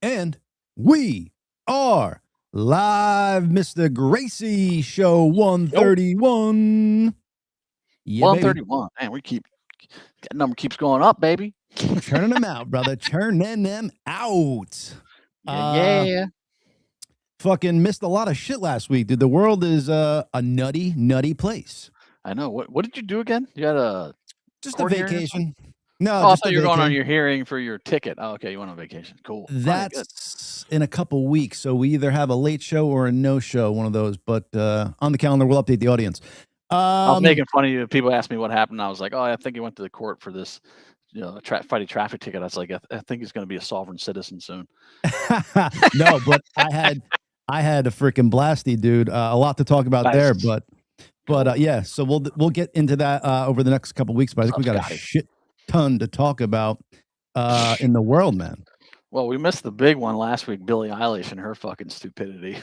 And we are live, Mr. Gracey Show 131. Yeah, 131. Man, that number keeps going up, baby. Churning them out, brother. Churning them out. Yeah. Fucking missed a lot of shit last week, dude. The world is a nutty, nutty place. I know. What did you do again? You had just a vacation. No, I thought you were going on your hearing for your ticket. Oh, okay, you went on vacation. Cool. That's in a couple weeks, so we either have a late show or a no show, one of those. But on the calendar, we'll update the audience. I was making fun of you. People asked me what happened. I was like, oh, I think he went to the court for this, fighting traffic ticket. I was like, I think he's going to be a sovereign citizen soon. No, but I had a freaking blasty, dude. A lot to talk about there, but yeah. So we'll get into that over the next couple weeks. But I think we got a shit ton to talk about in the world, man. Well, we missed the big one last week, Billie Eilish and her fucking stupidity.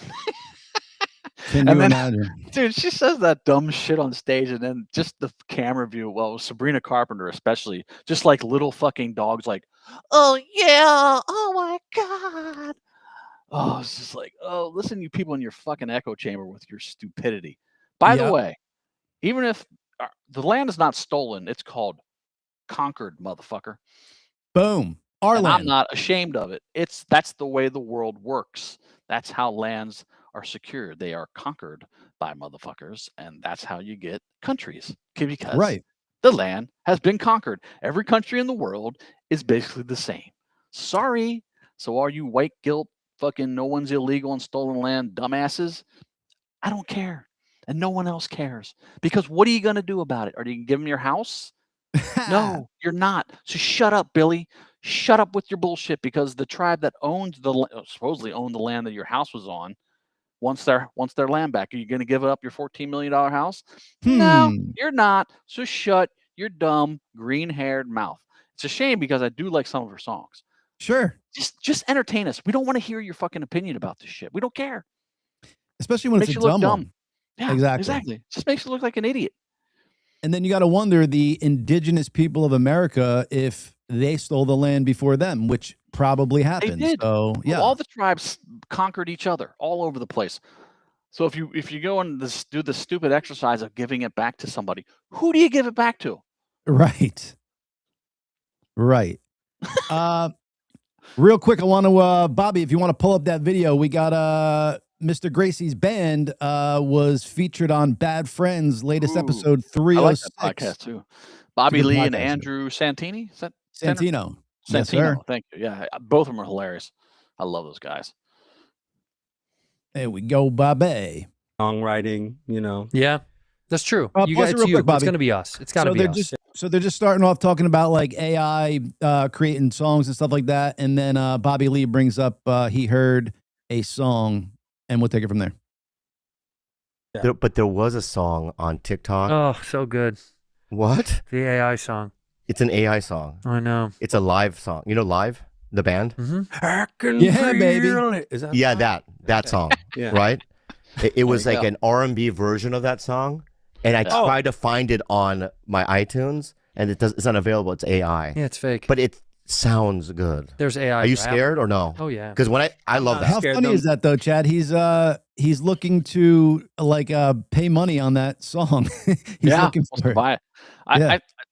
Can you imagine? Dude, she says that dumb shit on stage, and then just the camera view. Well, Sabrina Carpenter especially, just like little fucking dogs, like, oh yeah, oh my god. Oh, it's just like, oh, listen, you people in your fucking echo chamber with your stupidity. By the way, even if the land is not stolen, it's called conquered, motherfucker. Boom. Our land. I'm not ashamed of it. That's the way the world works. That's how lands are secured. They are conquered by motherfuckers, and that's how you get countries. Because the land has been conquered. Every country in the world is basically the same. Sorry. So are you white guilt, fucking no one's illegal and stolen land dumbasses? I don't care. And no one else cares. Because what are you going to do about it? Are you going to give them your house? No, you're not. So shut up, Billy. Shut up with your bullshit, because the tribe that supposedly owned the land that your house was on wants their land back. Are you going to give up your $14 million house? No, you're not. So shut your dumb green-haired mouth. It's a shame, because I do like some of her songs. Sure. Just entertain us. We don't want to hear your fucking opinion about this shit. We don't care. Especially when it's a dumb one. Yeah, exactly. Just makes you look like an idiot. And then you got to wonder, the indigenous people of America, if they stole the land before them, which probably happened. They did. So yeah, all the tribes conquered each other all over the place. So if you go and do the stupid exercise of giving it back to somebody, who do you give it back to? Right. Real quick, I want to Bobby, if you want to pull up that video, we got Mr. Gracey's band was featured on Bad Friends' latest episode 306. I like that podcast too. Bobby Lee and Andrew Santini. Is that Santino? Santino. Yes, sir. Thank you. Yeah, both of them are hilarious. I love those guys. There we go, Bobby. Songwriting, Yeah, that's true. You guys, it's going to be us. It's got to be us. So they're just starting off talking about like AI creating songs and stuff like that, and then Bobby Lee brings up he heard a song. And we'll take it from there. But there was a song on TikTok. Oh, so good. What? The AI song. It's an AI song. I know. It's a live song. You know Live? The band? Mm-hmm. I can baby. Is that that song, right? It was like an R&B version of that song. And I tried to find it on my iTunes, and it's not available. It's AI. Yeah, it's fake. But it sounds good. There's AI. Are you scared or no? Oh yeah. Because when I love that. How funny is that though, Chad? He's looking to pay money on that song. He's looking for it. Buy it.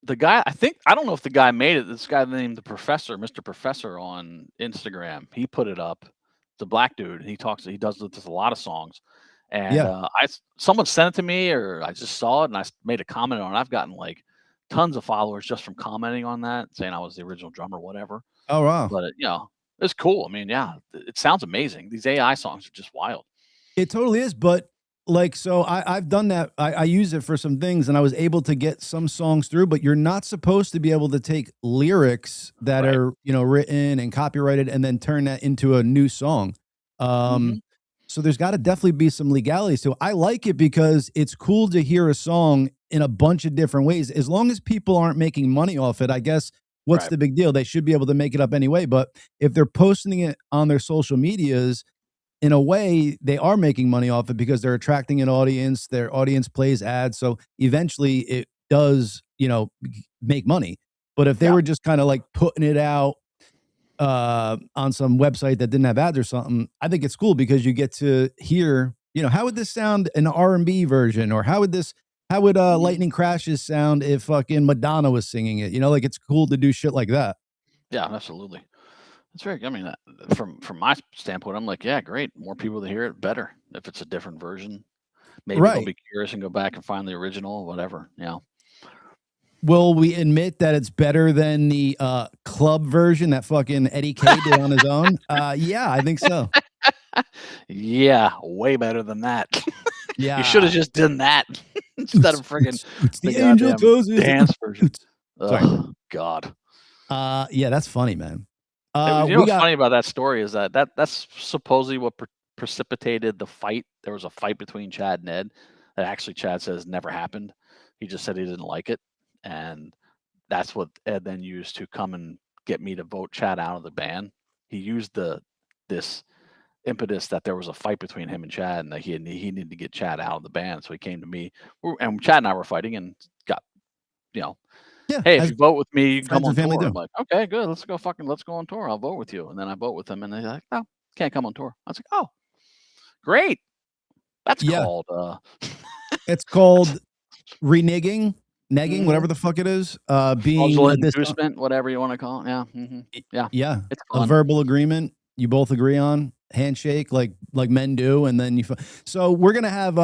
The guy, I don't know if the guy made it. This guy named the Professor, Mr. Professor on Instagram. He put it up. It's a black dude. He does a lot of songs. And someone sent it to me, or I just saw it and I made a comment on it. I've gotten like tons of followers just from commenting on that, saying I was the original drummer, whatever. Oh wow! But it's cool. I mean, it sounds amazing. These AI songs are just wild. It totally is. But so I've done that. I use it for some things, and I was able to get some songs through. But you're not supposed to be able to take lyrics that are written and copyrighted and then turn that into a new song. So there's got to definitely be some legalities to it. I like it because it's cool to hear a song in a bunch of different ways. As long as people aren't making money off it, I guess what's the big deal? They should be able to make it up anyway. But if they're posting it on their social medias, in a way, they are making money off it because they're attracting an audience. Their audience plays ads. So eventually it does, make money. But if they were just kind of like putting it out on some website that didn't have ads or something, I think it's cool because you get to hear, how would this sound in an R&B version, or how would Lightning Crashes sound if fucking Madonna was singing it? Like, it's cool to do shit like that. Yeah, absolutely. It's very. I mean, from my standpoint, I'm like, yeah, great. More people to hear it, better. If it's a different version, maybe they'll be curious and go back and find the original, whatever. Will we admit that it's better than the club version that fucking Eddie K did on his own? Yeah, I think so. Yeah, way better than that. Yeah, you should have just done that instead of friggin' it's the Angel Toes dance version. Sorry. Oh, God. Yeah, that's funny, man. What's funny about that story is that's supposedly what precipitated the fight. There was a fight between Chad and Ed that actually Chad says never happened. He just said he didn't like it, and that's what Ed then used to come and get me to vote Chad out of the band. He used this impetus that there was a fight between him and Chad, and that he needed to get Chad out of the band. So he came to me, and Chad and I were fighting, and got hey, if you vote with me, you can come on tour. I'm like, okay, good. Let's go on tour. I'll vote with you. And then I vote with them, and they're like, no, can't come on tour. I was like, oh, great. That's called it's called reneging, whatever the fuck it is. Being inducement, whatever you want to call it. Yeah. Mm-hmm. Yeah. It's fun. A verbal agreement you both agree on, handshake like men do, and then so we're gonna have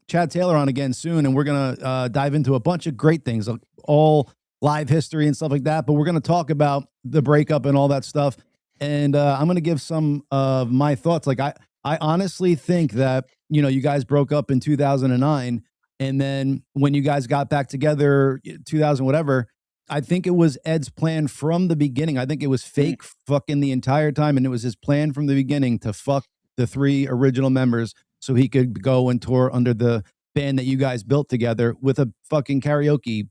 Chad Taylor on again soon, and we're gonna dive into a bunch of great things, all live history and stuff like that. But we're gonna talk about the breakup and all that stuff, and I'm gonna give some of my thoughts. Like I honestly think that you guys broke up in 2009, and then when you guys got back together 2000 whatever, I think it was Ed's plan from the beginning. I think it was fake fucking the entire time, and it was his plan from the beginning to fuck the 3 original members so he could go and tour under the band that you guys built together with a fucking karaoke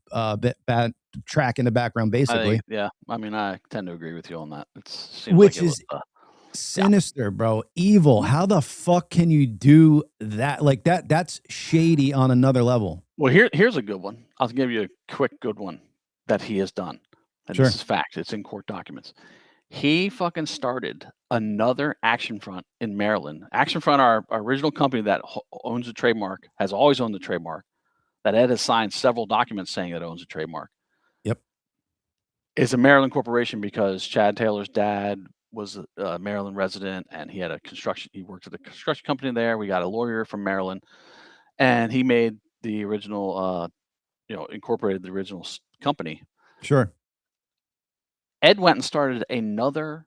bad track in the background, basically. I mean, I tend to agree with you on that. Which is sinister, bro. Evil. How the fuck can you do that? Like that's shady on another level. Well, here's a good one. I'll give you a quick good one that he has done. And this is fact. It's in court documents. He fucking started another Action Front in Maryland. Action Front, our original company that owns the trademark, has always owned the trademark, that Ed has signed several documents saying that it owns the trademark. Yep. It's a Maryland corporation because Chad Taylor's dad was a Maryland resident, and he worked at a construction company there. We got a lawyer from Maryland, and he made the original, incorporated the original company. Sure. Ed went and started another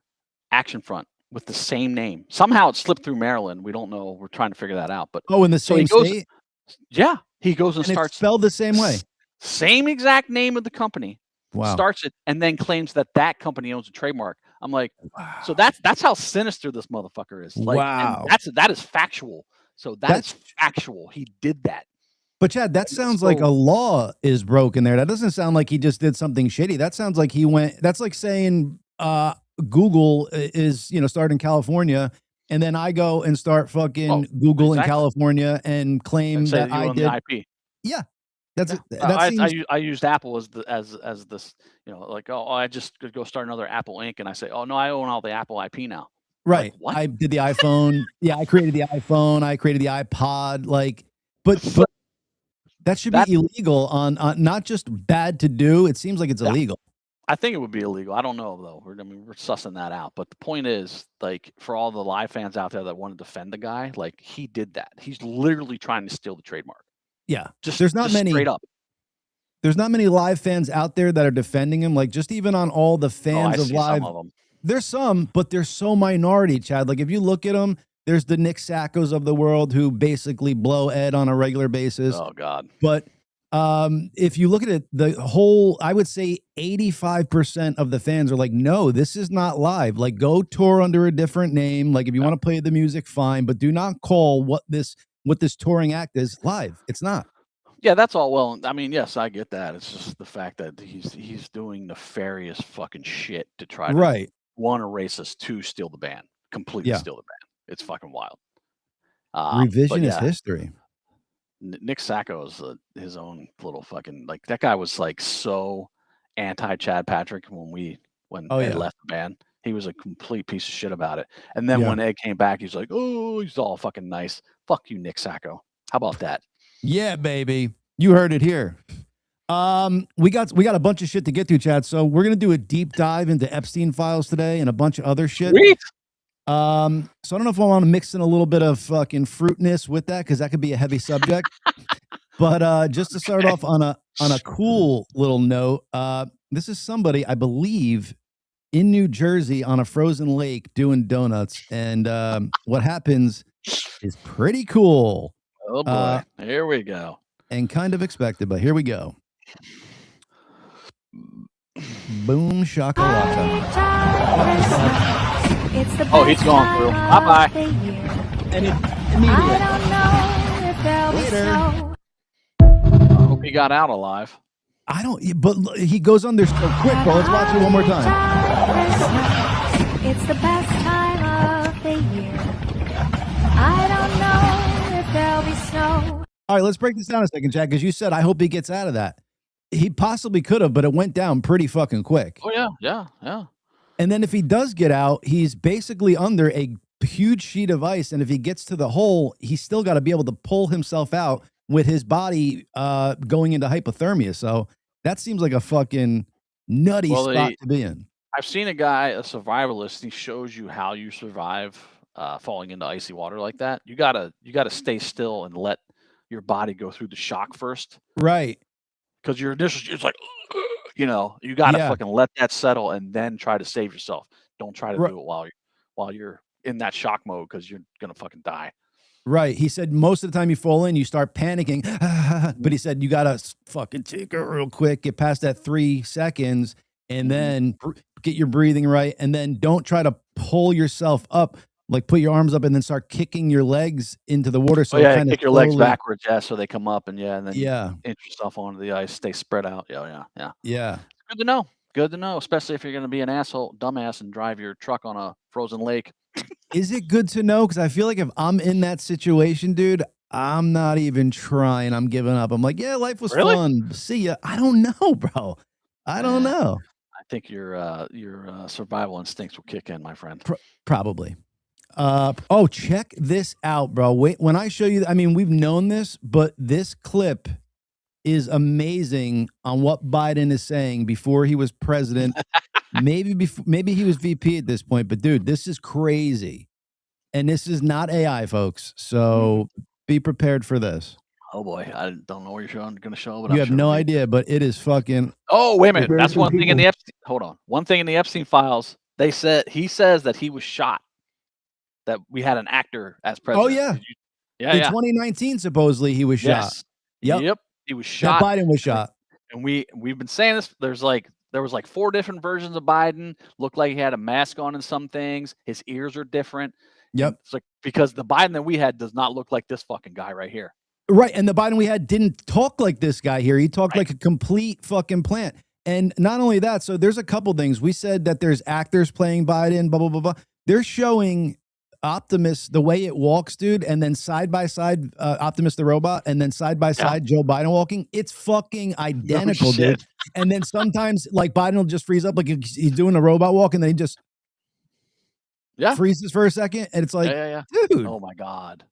Action Front with the same name. Somehow it slipped through Maryland. We don't know. We're trying to figure that out. But in the same state? Yeah. He goes and starts. It's spelled the same way. Same exact name of the company. Wow. Starts it and then claims that company owns a trademark. I'm like, wow. So that's how sinister this motherfucker is. Like, wow. That is factual. So that's factual. He did that. But Chad, that sounds like a law is broken there. That doesn't sound like he just did something shitty. That sounds like he went. That's like saying Google is started in California, and then I go and start fucking Google in California and claim that I did. The IP. Yeah, that's I used Apple as this. Like I just could go start another Apple Inc. and I say, oh no, I own all the Apple IP now. Right. Like, what? I did the iPhone. Yeah, I created the iPhone. I created the iPod. Like, but that should be illegal on not just bad to do. It seems like it's illegal. I think it would be illegal. I don't know though. We're sussing that out. But the point is, like, for all the live fans out there that want to defend the guy, like, he did that. He's literally trying to steal the trademark. Yeah. There's not many straight up. There's not many live fans out there that are defending him. Like, just even on all the fans of live. Some of them. There's some, but they're so minority, Chad. Like, if you look at them, there's the Nick Sackos of the world who basically blow Ed on a regular basis. Oh, God. But if you look at it, the whole, I would say 85% of the fans are like, no, this is not live. Like, go tour under a different name. Like, if you want to play the music, fine. But do not call what this touring act is live. It's not. Yeah, that's all well. I mean, yes, I get that. It's just the fact that he's doing nefarious fucking shit to try to one, erase us, two, steal the band, completely steal the band. It's fucking wild. Revisionist history. Nick Sacco is his own little fucking, like, that guy was like so anti Chad Patrick when Ed left the band. He was a complete piece of shit about it. And then when Ed came back, he's like, oh, he's all fucking nice. Fuck you, Nick Sacco. How about that? Yeah, baby. You heard it here. We got a bunch of shit to get to, Chad. So we're gonna do a deep dive into Epstein files today and a bunch of other shit. Sweet. So I don't know if I want to mix in a little bit of fucking fruitness with that, because that could be a heavy subject. But just to start off on a cool little note, this is somebody, I believe, in New Jersey on a frozen lake doing donuts, and what happens is pretty cool. Oh boy, here we go. And kind of expected, but here we go. Boom shakalaka. Oh, he's going through. Bye-bye. Later. I hope he got out alive. I don't, but he goes under so quick, bro. Let's watch it one more time. It's the best time of the year. I don't know if there'll be snow. All right, let's break this down a second, Chad, because you said, I hope he gets out of that. He possibly could have, but it went down pretty fucking quick. Oh, yeah. And then if he does get out, he's basically under a huge sheet of ice. And if he gets to the hole, he's still got to be able to pull himself out with his body going into hypothermia. So that seems like a fucking nutty spot to be in. I've seen a guy, a survivalist, he shows you how you survive falling into icy water like that. You gotta stay still and let your body go through the shock first. Right. Because your initial, it's like, you gotta fucking let that settle and then try to save yourself. Don't try to do it while you're in that shock mode, because you're gonna fucking die. Right. He said most of the time you fall in, you start panicking. But he said you gotta fucking take it real quick, get past that 3 seconds, and then get your breathing right, and then don't try to pull yourself up. Like, put your arms up and then start kicking your legs into the water. So kick your legs backwards, so they come up, and then inch yourself onto the ice, stay spread out. Yeah. Good to know. Good to know, especially if you're going to be an asshole, dumbass, and drive your truck on a frozen lake. Is it good to know? Because I feel like if I'm in that situation, dude, I'm not even trying. I'm giving up. I'm like, yeah, life was fun. See ya. I don't know, bro. I don't know. I think your survival instincts will kick in, my friend. Probably. Check this out, bro. Wait, when I show you, I mean, we've known this, but this clip is amazing on what Biden is saying before he was president. maybe he was VP at this point, but dude, this is crazy. And this is not AI, folks. So be prepared for this. Oh boy, I don't know where you're going to show, but you have no idea, but it is fucking. Oh, wait a minute. That's one thing in the Epstein. Hold on. One thing in the Epstein files. He says that he was shot. That we had an actor as president. Oh yeah, in 2019, supposedly he was shot. Yep, he was shot. That Biden was shot. And we've been saying this. There was like 4 different versions of Biden. Looked like he had a mask on in some things. His ears are different. Yep. It's like, because the Biden that we had does not look like this fucking guy right here. Right, and the Biden we had didn't talk like this guy here. He talked like a complete fucking plant. And not only that, so there's a couple things. We said that there's actors playing Biden, blah, blah, blah, blah. They're showing Optimus, the way it walks, dude, and then side by side Optimus the robot, and then side by side Joe Biden walking. It's fucking identical, dude. And then sometimes like Biden will just freeze up, like he's doing a robot walk, and then he just freezes for a second, and it's like, dude, oh my god,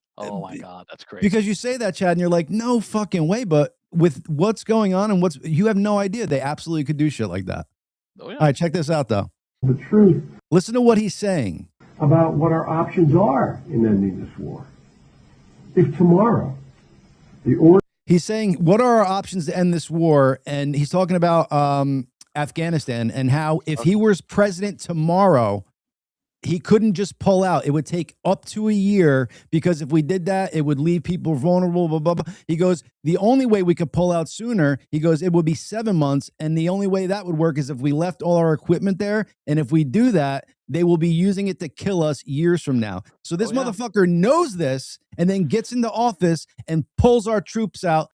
that's crazy. Because you say that, Chad, and you're like, no fucking way. But with what's going on and you have no idea, they absolutely could do shit like that. All right, check this out though. The truth. Listen to what he's saying about what our options are in ending this war. If tomorrow, he's saying, what are our options to end this war? And he's talking about Afghanistan and how if he was president tomorrow, he couldn't just pull out. It would take up to a year, because if we did that, it would leave people vulnerable, blah, blah, blah. He goes, the only way we could pull out sooner, he goes, it would be 7 months. And the only way that would work is if we left all our equipment there. And if we do that, they will be using it to kill us years from now. So this motherfucker knows this and then gets into office and pulls our troops out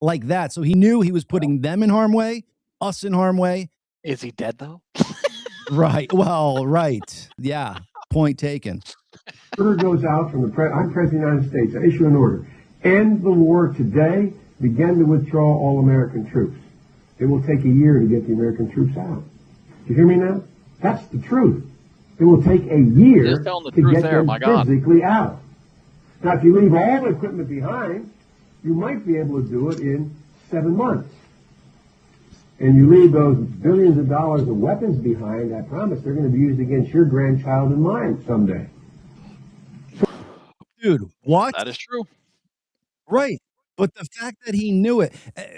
like that. So he knew he was putting them in harm's way, us in harm's way. Is he dead though? Right. Well, right. Yeah. Point taken. Order goes out from I'm President of the United States. I issue an order. End the war today. Begin to withdraw all American troops. It will take a year to get the American troops out. Do you hear me now? That's the truth. It will take a year to get them physically out. Now, if you leave all the equipment behind, you might be able to do it in 7 months. And you leave those billions of dollars of weapons behind, I promise they're going to be used against your grandchild and mine someday. Dude, what? That is true. Right. But the fact that he knew it.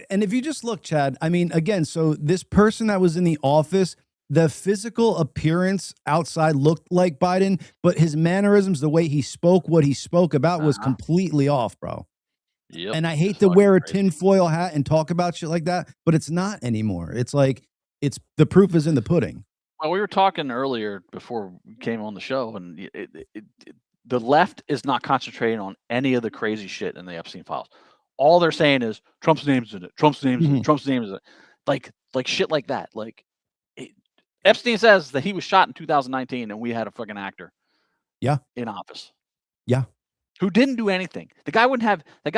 And if you just look, Chad, I mean, again, so this person that was in the office, the physical appearance outside looked like Biden, but his mannerisms, the way he spoke, what he spoke about was completely off, bro. Yep. And I hate to wear a tinfoil hat and talk about shit like that, but it's not anymore. It's like, it's the proof is in the pudding. Well, we were talking earlier before we came on the show, and the left is not concentrating on any of the crazy shit in the Epstein files. All they're saying is Trump's name's in it. Trump's name's in it. Trump's name is in it. Like shit like that. Like Epstein says that he was shot in 2019 and we had a fucking actor. Yeah. In office. Yeah. Who didn't do anything. The guy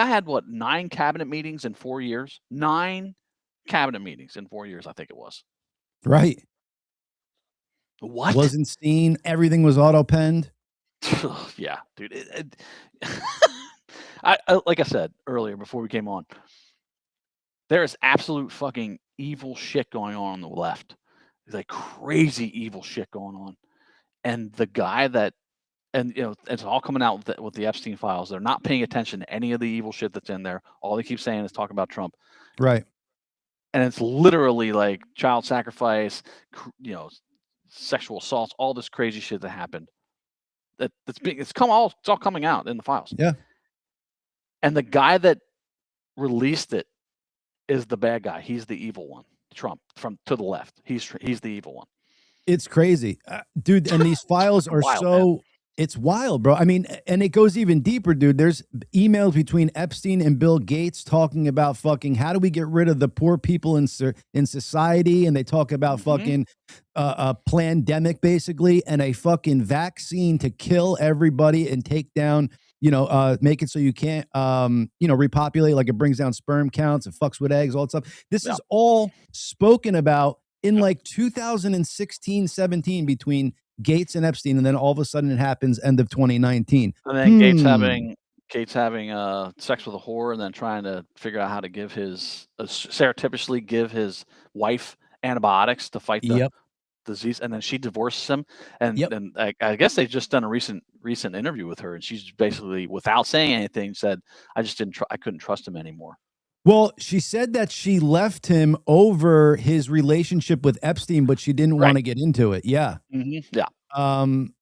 had what, 9 cabinet meetings in 4 years? 9 cabinet meetings in 4 years, I think it was. Right. What? Wasn't seen. Everything was auto-penned. Yeah, dude. I like I said earlier before we came on, there is absolute fucking evil shit going on the left. There's like crazy evil shit going on. And the guy that, and you know, it's all coming out with the Epstein files. They're not paying attention to any of the evil shit that's in there. All they keep saying is talk about Trump. Right. And it's literally like child sacrifice, you know, sexual assaults, all this crazy shit that happened. It's all coming out in the files. Yeah. And the guy that released it is the bad guy. He's the evil one. Trump to the left. He's the evil one. It's crazy, dude. And these files are wild, it's wild, bro. I mean, and it goes even deeper, dude. There's emails between Epstein and Bill Gates talking about fucking how do we get rid of the poor people in society, and they talk about fucking a pandemic basically, and a fucking vaccine to kill everybody and take down, you know, make it so you can't, you know, repopulate, like it brings down sperm counts, it fucks with eggs, all that stuff. This is all spoken about in like 2016, 17 between Gates and Epstein, and then all of a sudden it happens end of 2019. And then Gates having sex with a whore, and then trying to figure out how to give surreptitiously give his wife antibiotics to fight the disease, and then she divorces him. And I guess they've just done a recent interview with her, and she's basically, without saying anything, said, I couldn't trust him anymore. Well, she said that she left him over his relationship with Epstein, but she didn't want to get into it. Yeah. Yeah. And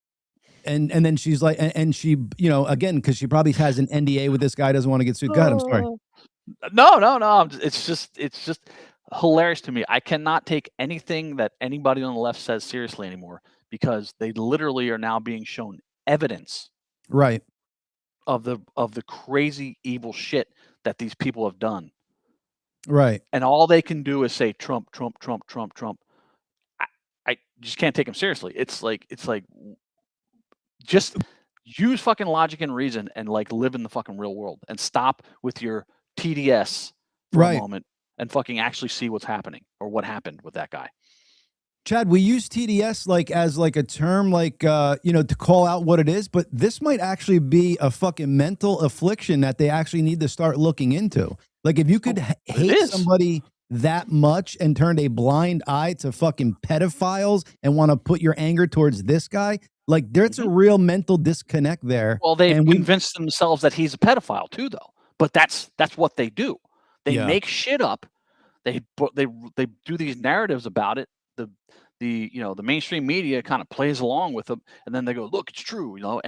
then she's like, and she, you know, again, because she probably has an NDA with this guy, doesn't want to get sued. God, I'm sorry. No. It's just hilarious to me. I cannot take anything that anybody on the left says seriously anymore, because they literally are now being shown evidence, right, of the crazy evil shit that these people have done. Right. And all they can do is say Trump, Trump, Trump, Trump, Trump. I just can't take them seriously. It's like just use fucking logic and reason and like live in the fucking real world, and stop with your TDS for a moment and fucking actually see what's happening, or what happened with that guy. Chad, we use TDS like as like a term, like, you know, to call out what it is, but this might actually be a fucking mental affliction that they actually need to start looking into. Like, if you could hate somebody that much and turned a blind eye to fucking pedophiles and want to put your anger towards this guy, like there's a real mental disconnect there. Well, they've convinced themselves that he's a pedophile too, though. But that's what they do. They make shit up. They do these narratives about it. The you know, the mainstream media kind of plays along with them, and then they go, look, it's true, you know.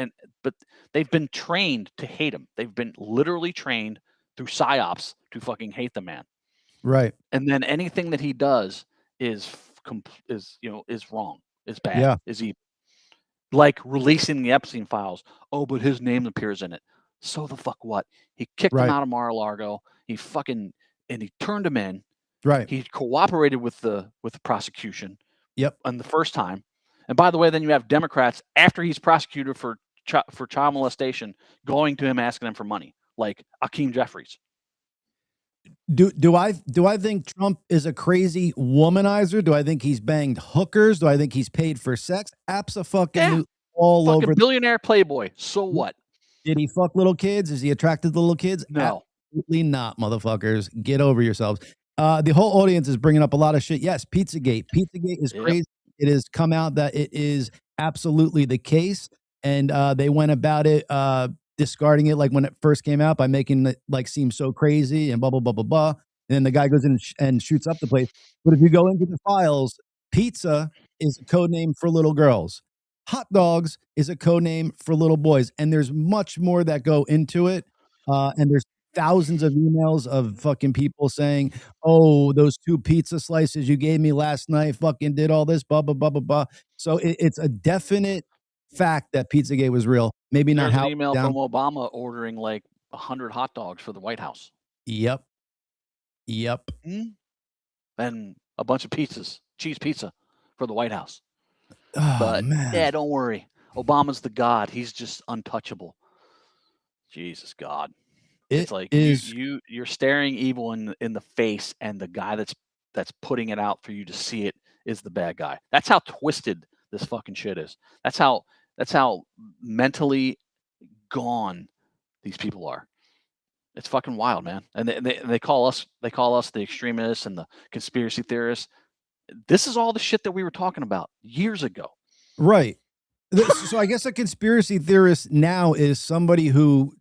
But they've been trained to hate him. They've been literally trained through psyops to fucking hate the man. Right. And then anything that he does is wrong, is bad, is evil. Like releasing the Epstein files. Oh, but his name appears in it. So the fuck what? He kicked him out of Mar-a-Lago. He fucking and he turned him in. Right. He cooperated with the prosecution. Yep. On the first time. And by the way, then you have Democrats after he's prosecuted for child molestation going to him asking him for money, like Hakeem Jeffries. Do I think Trump is a crazy womanizer? Do I think he's banged hookers? Do I think he's paid for sex? Abso-fucking all fucking over. Billionaire playboy. So what? Did he fuck little kids? Is he attracted to little kids? No. Absolutely not, motherfuckers. Get over yourselves. The whole audience is bringing up a lot of shit. Yes, Pizzagate. Pizzagate is crazy. It has come out that it is absolutely the case. And they went about it discarding it like when it first came out by making it like seem so crazy and blah, blah, blah, blah, blah. And then the guy goes in and shoots up the place. But if you go into the files, pizza is a code name for little girls. Hot dogs is a code name for little boys. And there's much more that go into it. And there's thousands of emails of fucking people saying, oh, those 2 pizza slices you gave me last night fucking did all this, blah, blah, blah, blah, blah. So it's a definite fact that Pizzagate was real. Maybe not how. There's an email from Obama ordering like 100 hot dogs for the White House. Yep. And a bunch of pizzas, cheese pizza for the White House. Oh, but man. yeah, don't worry. Obama's the god. He's just untouchable. Jesus God. It's like you're staring evil in the face, and the guy that's putting it out for you to see it is the bad guy. That's how twisted this fucking shit is. That's how mentally gone these people are. It's fucking wild, man. And they call us the extremists and the conspiracy theorists. This is all the shit that we were talking about years ago. Right. So I guess a conspiracy theorist now is somebody who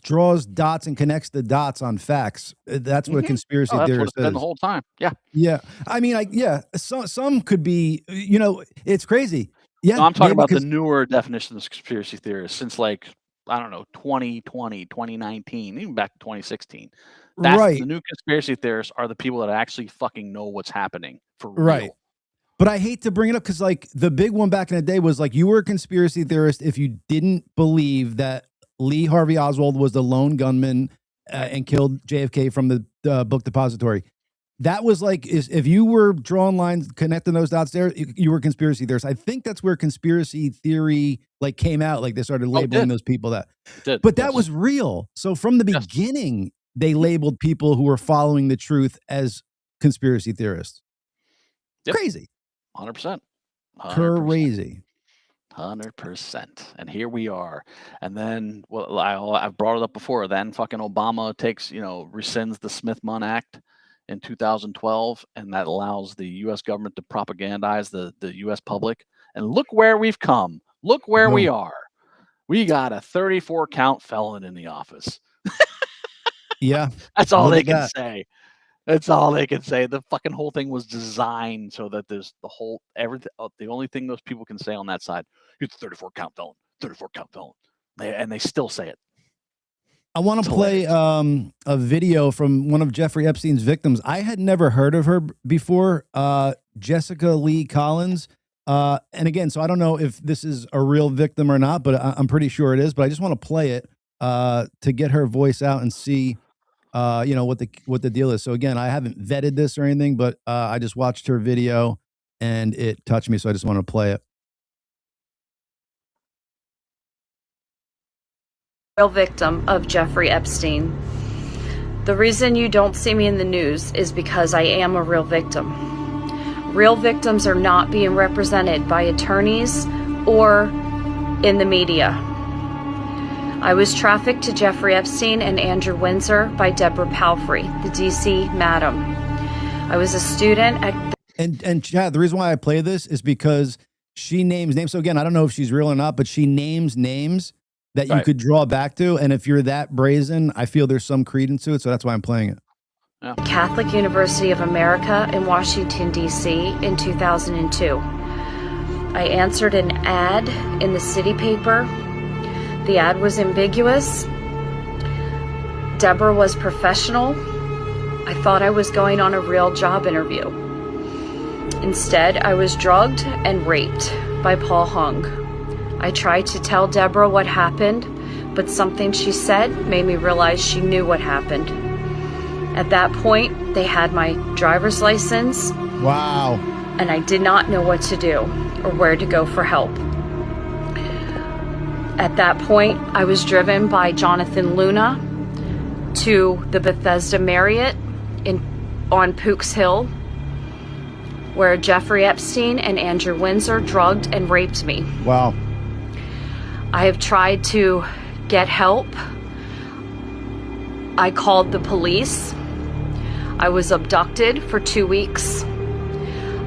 draws dots and connects the dots on facts. That's what a conspiracy theorist is. The whole time. Yeah. Yeah. I mean, some could be, it's crazy. Yeah. No, I'm talking about the newer definition of conspiracy theorists since like, I don't know, 2020, 2019, even back to 2016. That's right. The new conspiracy theorists are the people that actually fucking know what's happening for real. Right. But I hate to bring it up because like the big one back in the day was like you were a conspiracy theorist if you didn't believe that Lee Harvey Oswald was the lone gunman and killed JFK from the book depository. That was like, if you were drawing lines, connecting those dots there, you were a conspiracy theorist. I think that's where conspiracy theory like came out. Like they started labeling those people that. But that was real. So from the beginning, they labeled people who were following the truth as conspiracy theorists. Yep. Crazy. 100%. Crazy. 100%. And here we are. And then, well, I've brought it up before. Then fucking Obama rescinds the Smith-Munn Act in 2012, and that allows the U.S. government to propagandize the U.S. public. And look where we've come. Look where we are. We got a 34 count felon in the office. Yeah. That's all they can say. That's all they can say. The fucking whole thing was designed so that there's everything. The only thing those people can say on that side, he's a 34 count felon, 34 count felon. They still say it. I want to play a video from one of Jeffrey Epstein's victims. I had never heard of her before, Jessica Lee Collins. And again, so I don't know if this is a real victim or not, but I'm pretty sure it is. But I just want to play it to get her voice out and see what the deal is. So again, I haven't vetted this or anything, but I just watched her video and it touched me. So I just want to play it. Real victim of Jeffrey Epstein. The reason you don't see me in the news is because I am a real victim. Real victims are not being represented by attorneys or in the media. I was trafficked to Jeffrey Epstein and Andrew Windsor by Deborah Palfrey, the DC madam. I was a student at... And Chad, the reason why I play this is because she names names. So again, I don't know if she's real or not, but she names names that you could draw back to. And if you're that brazen, I feel there's some credence to it. So that's why I'm playing it. Yeah. Catholic University of America in Washington, D.C. in 2002. I answered an ad in the city paper. The ad was ambiguous. Deborah was professional. I thought I was going on a real job interview. Instead, I was drugged and raped by Paul Hung. I tried to tell Deborah what happened, but something she said made me realize she knew what happened. At that point, they had my driver's license. Wow. And I did not know what to do or where to go for help. At that point, I was driven by Jonathan Luna to the Bethesda Marriott on Pook's Hill, where Jeffrey Epstein and Andrew Windsor drugged and raped me. Wow. I have tried to get help. I called the police. I was abducted for 2 weeks.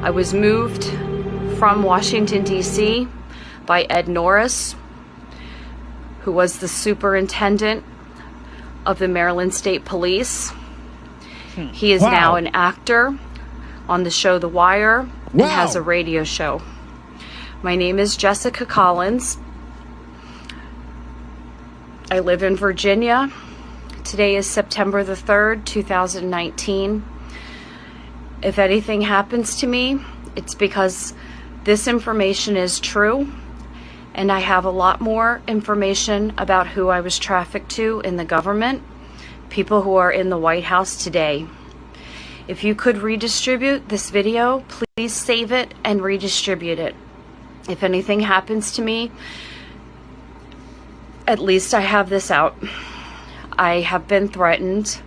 I was moved from Washington, D.C. by Ed Norris, who was the superintendent of the Maryland State Police. He is now an actor on the show The Wire and has a radio show. My name is Jessica Collins. I live in Virginia. Today is September the 3rd, 2019. If anything happens to me, it's because this information is true, and I have a lot more information about who I was trafficked to in the government, people who are in the White House today. If you could redistribute this video, please save it and redistribute it. If anything happens to me, at least I have this out. I have been threatened.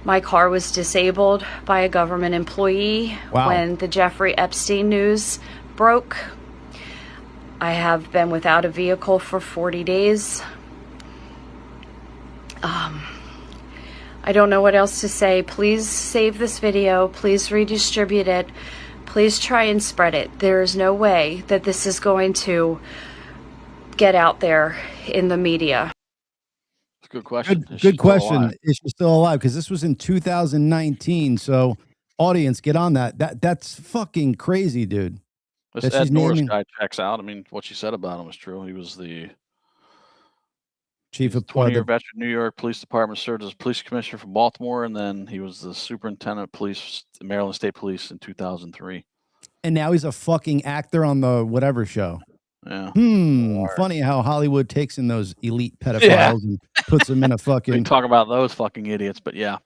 My car was disabled by a government employee when the Jeffrey Epstein news broke. I have been without a vehicle for 40 days. I don't know what else to say. Please save this video. Please redistribute it. Please try and spread it. There is no way that this is going to get out there in the media. Good question. Good question. Is she still alive? Because this was in 2019. So, audience, get on that. That's fucking crazy, dude. This Ed Norris guy checks out. I mean, what you said about him was true. He was the chief of 20-year veteran, New York Police Department, served as police commissioner from Baltimore, and then he was the superintendent of police, Maryland State Police, in 2003. And now he's a fucking actor on the whatever show. Yeah. Funny how Hollywood takes in those elite pedophiles and puts them in a fucking. We talk about those fucking idiots, but yeah.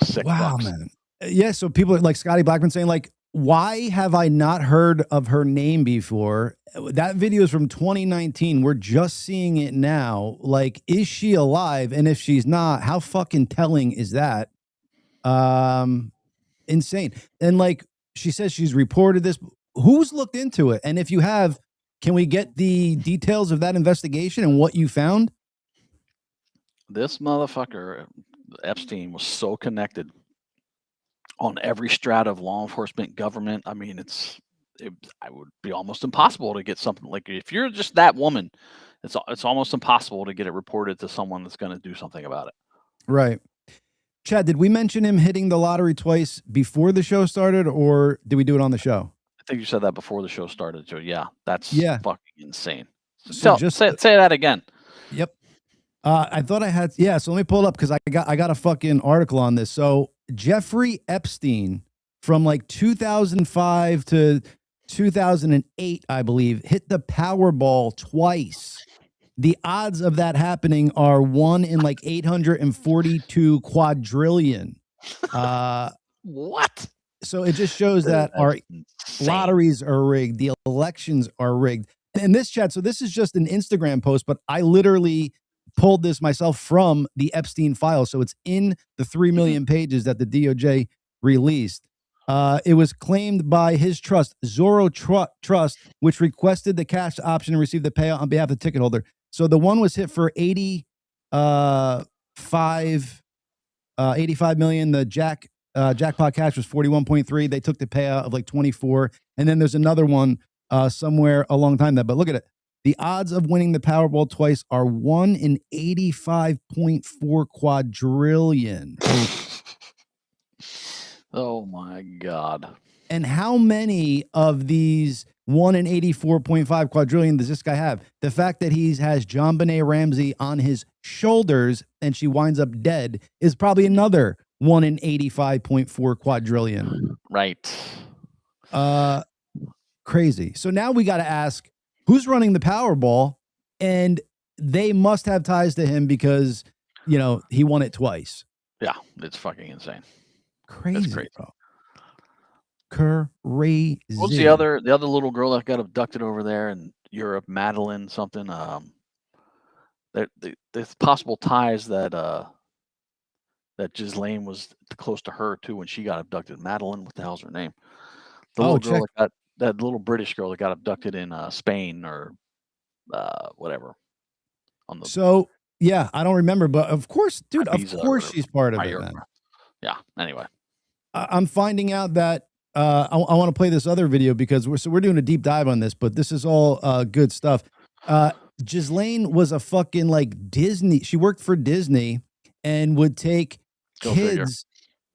Sick fucks. Man. Yeah. So people like Scotty Blackman saying, like, why have I not heard of her name before? That video is from 2019. We're just seeing it now. Like, is she alive? And if she's not, how fucking telling is that? Insane. And like she says, she's reported this. Who's looked into it? And if you have, can we get the details of that investigation and what you found? This motherfucker, Epstein, was so connected on every strata of law enforcement, government. I mean, it would be almost impossible to get something like, if you're just that woman, it's almost impossible to get it reported to someone that's going to do something about it. Right. Chad, did we mention him hitting the lottery twice before the show started, or did we do it on the show? I think you said that before the show started, Joe. Yeah, that's fucking insane. So say that again. Yep. I thought I had, so let me pull it up because I got a fucking article on this. So Jeffrey Epstein from like 2005 to 2008, I believe, hit the Powerball twice. The odds of that happening are 1 in like 842 quadrillion. What? So it just shows that our lotteries are rigged. The elections are rigged. And this, Chad, so this is just an Instagram post, but I literally pulled this myself from the Epstein file. So it's in the 3 million pages that the DOJ released. It was claimed by his trust, Zorro Trust, which requested the cash option and received the payout on behalf of the ticket holder. So the one was hit for 85 million. The jackpot cash was 41.3. They took the payout of like 24. And then there's another one somewhere a long time there. But look at it. The odds of winning the Powerball twice are 1 in 85.4 quadrillion. Oh my God. And how many of these 1 in 84.5 quadrillion does this guy have? The fact that he has JonBenet Ramsey on his shoulders and she winds up dead is probably another 1 in 85.4 quadrillion. Right. Crazy. So now we got to ask, who's running the Powerball? And they must have ties to him because, you know, he won it twice. Yeah, it's fucking insane. Crazy, it's crazy. bro. Crazy. What's the other little girl that got abducted over there in Europe? Madeline something. There's possible ties that Ghislaine was close to her too when she got abducted. Madeline, what the hell's her name? The little girl that little British girl that got abducted in Spain or whatever. So yeah, I don't remember, but of course, dude, of course she's part of it. Man. Yeah. Anyway, I'm finding out that I want to play this other video because we're doing a deep dive on this, but this is all good stuff. Ghislaine was a fucking like Disney. She worked for Disney and would take kids.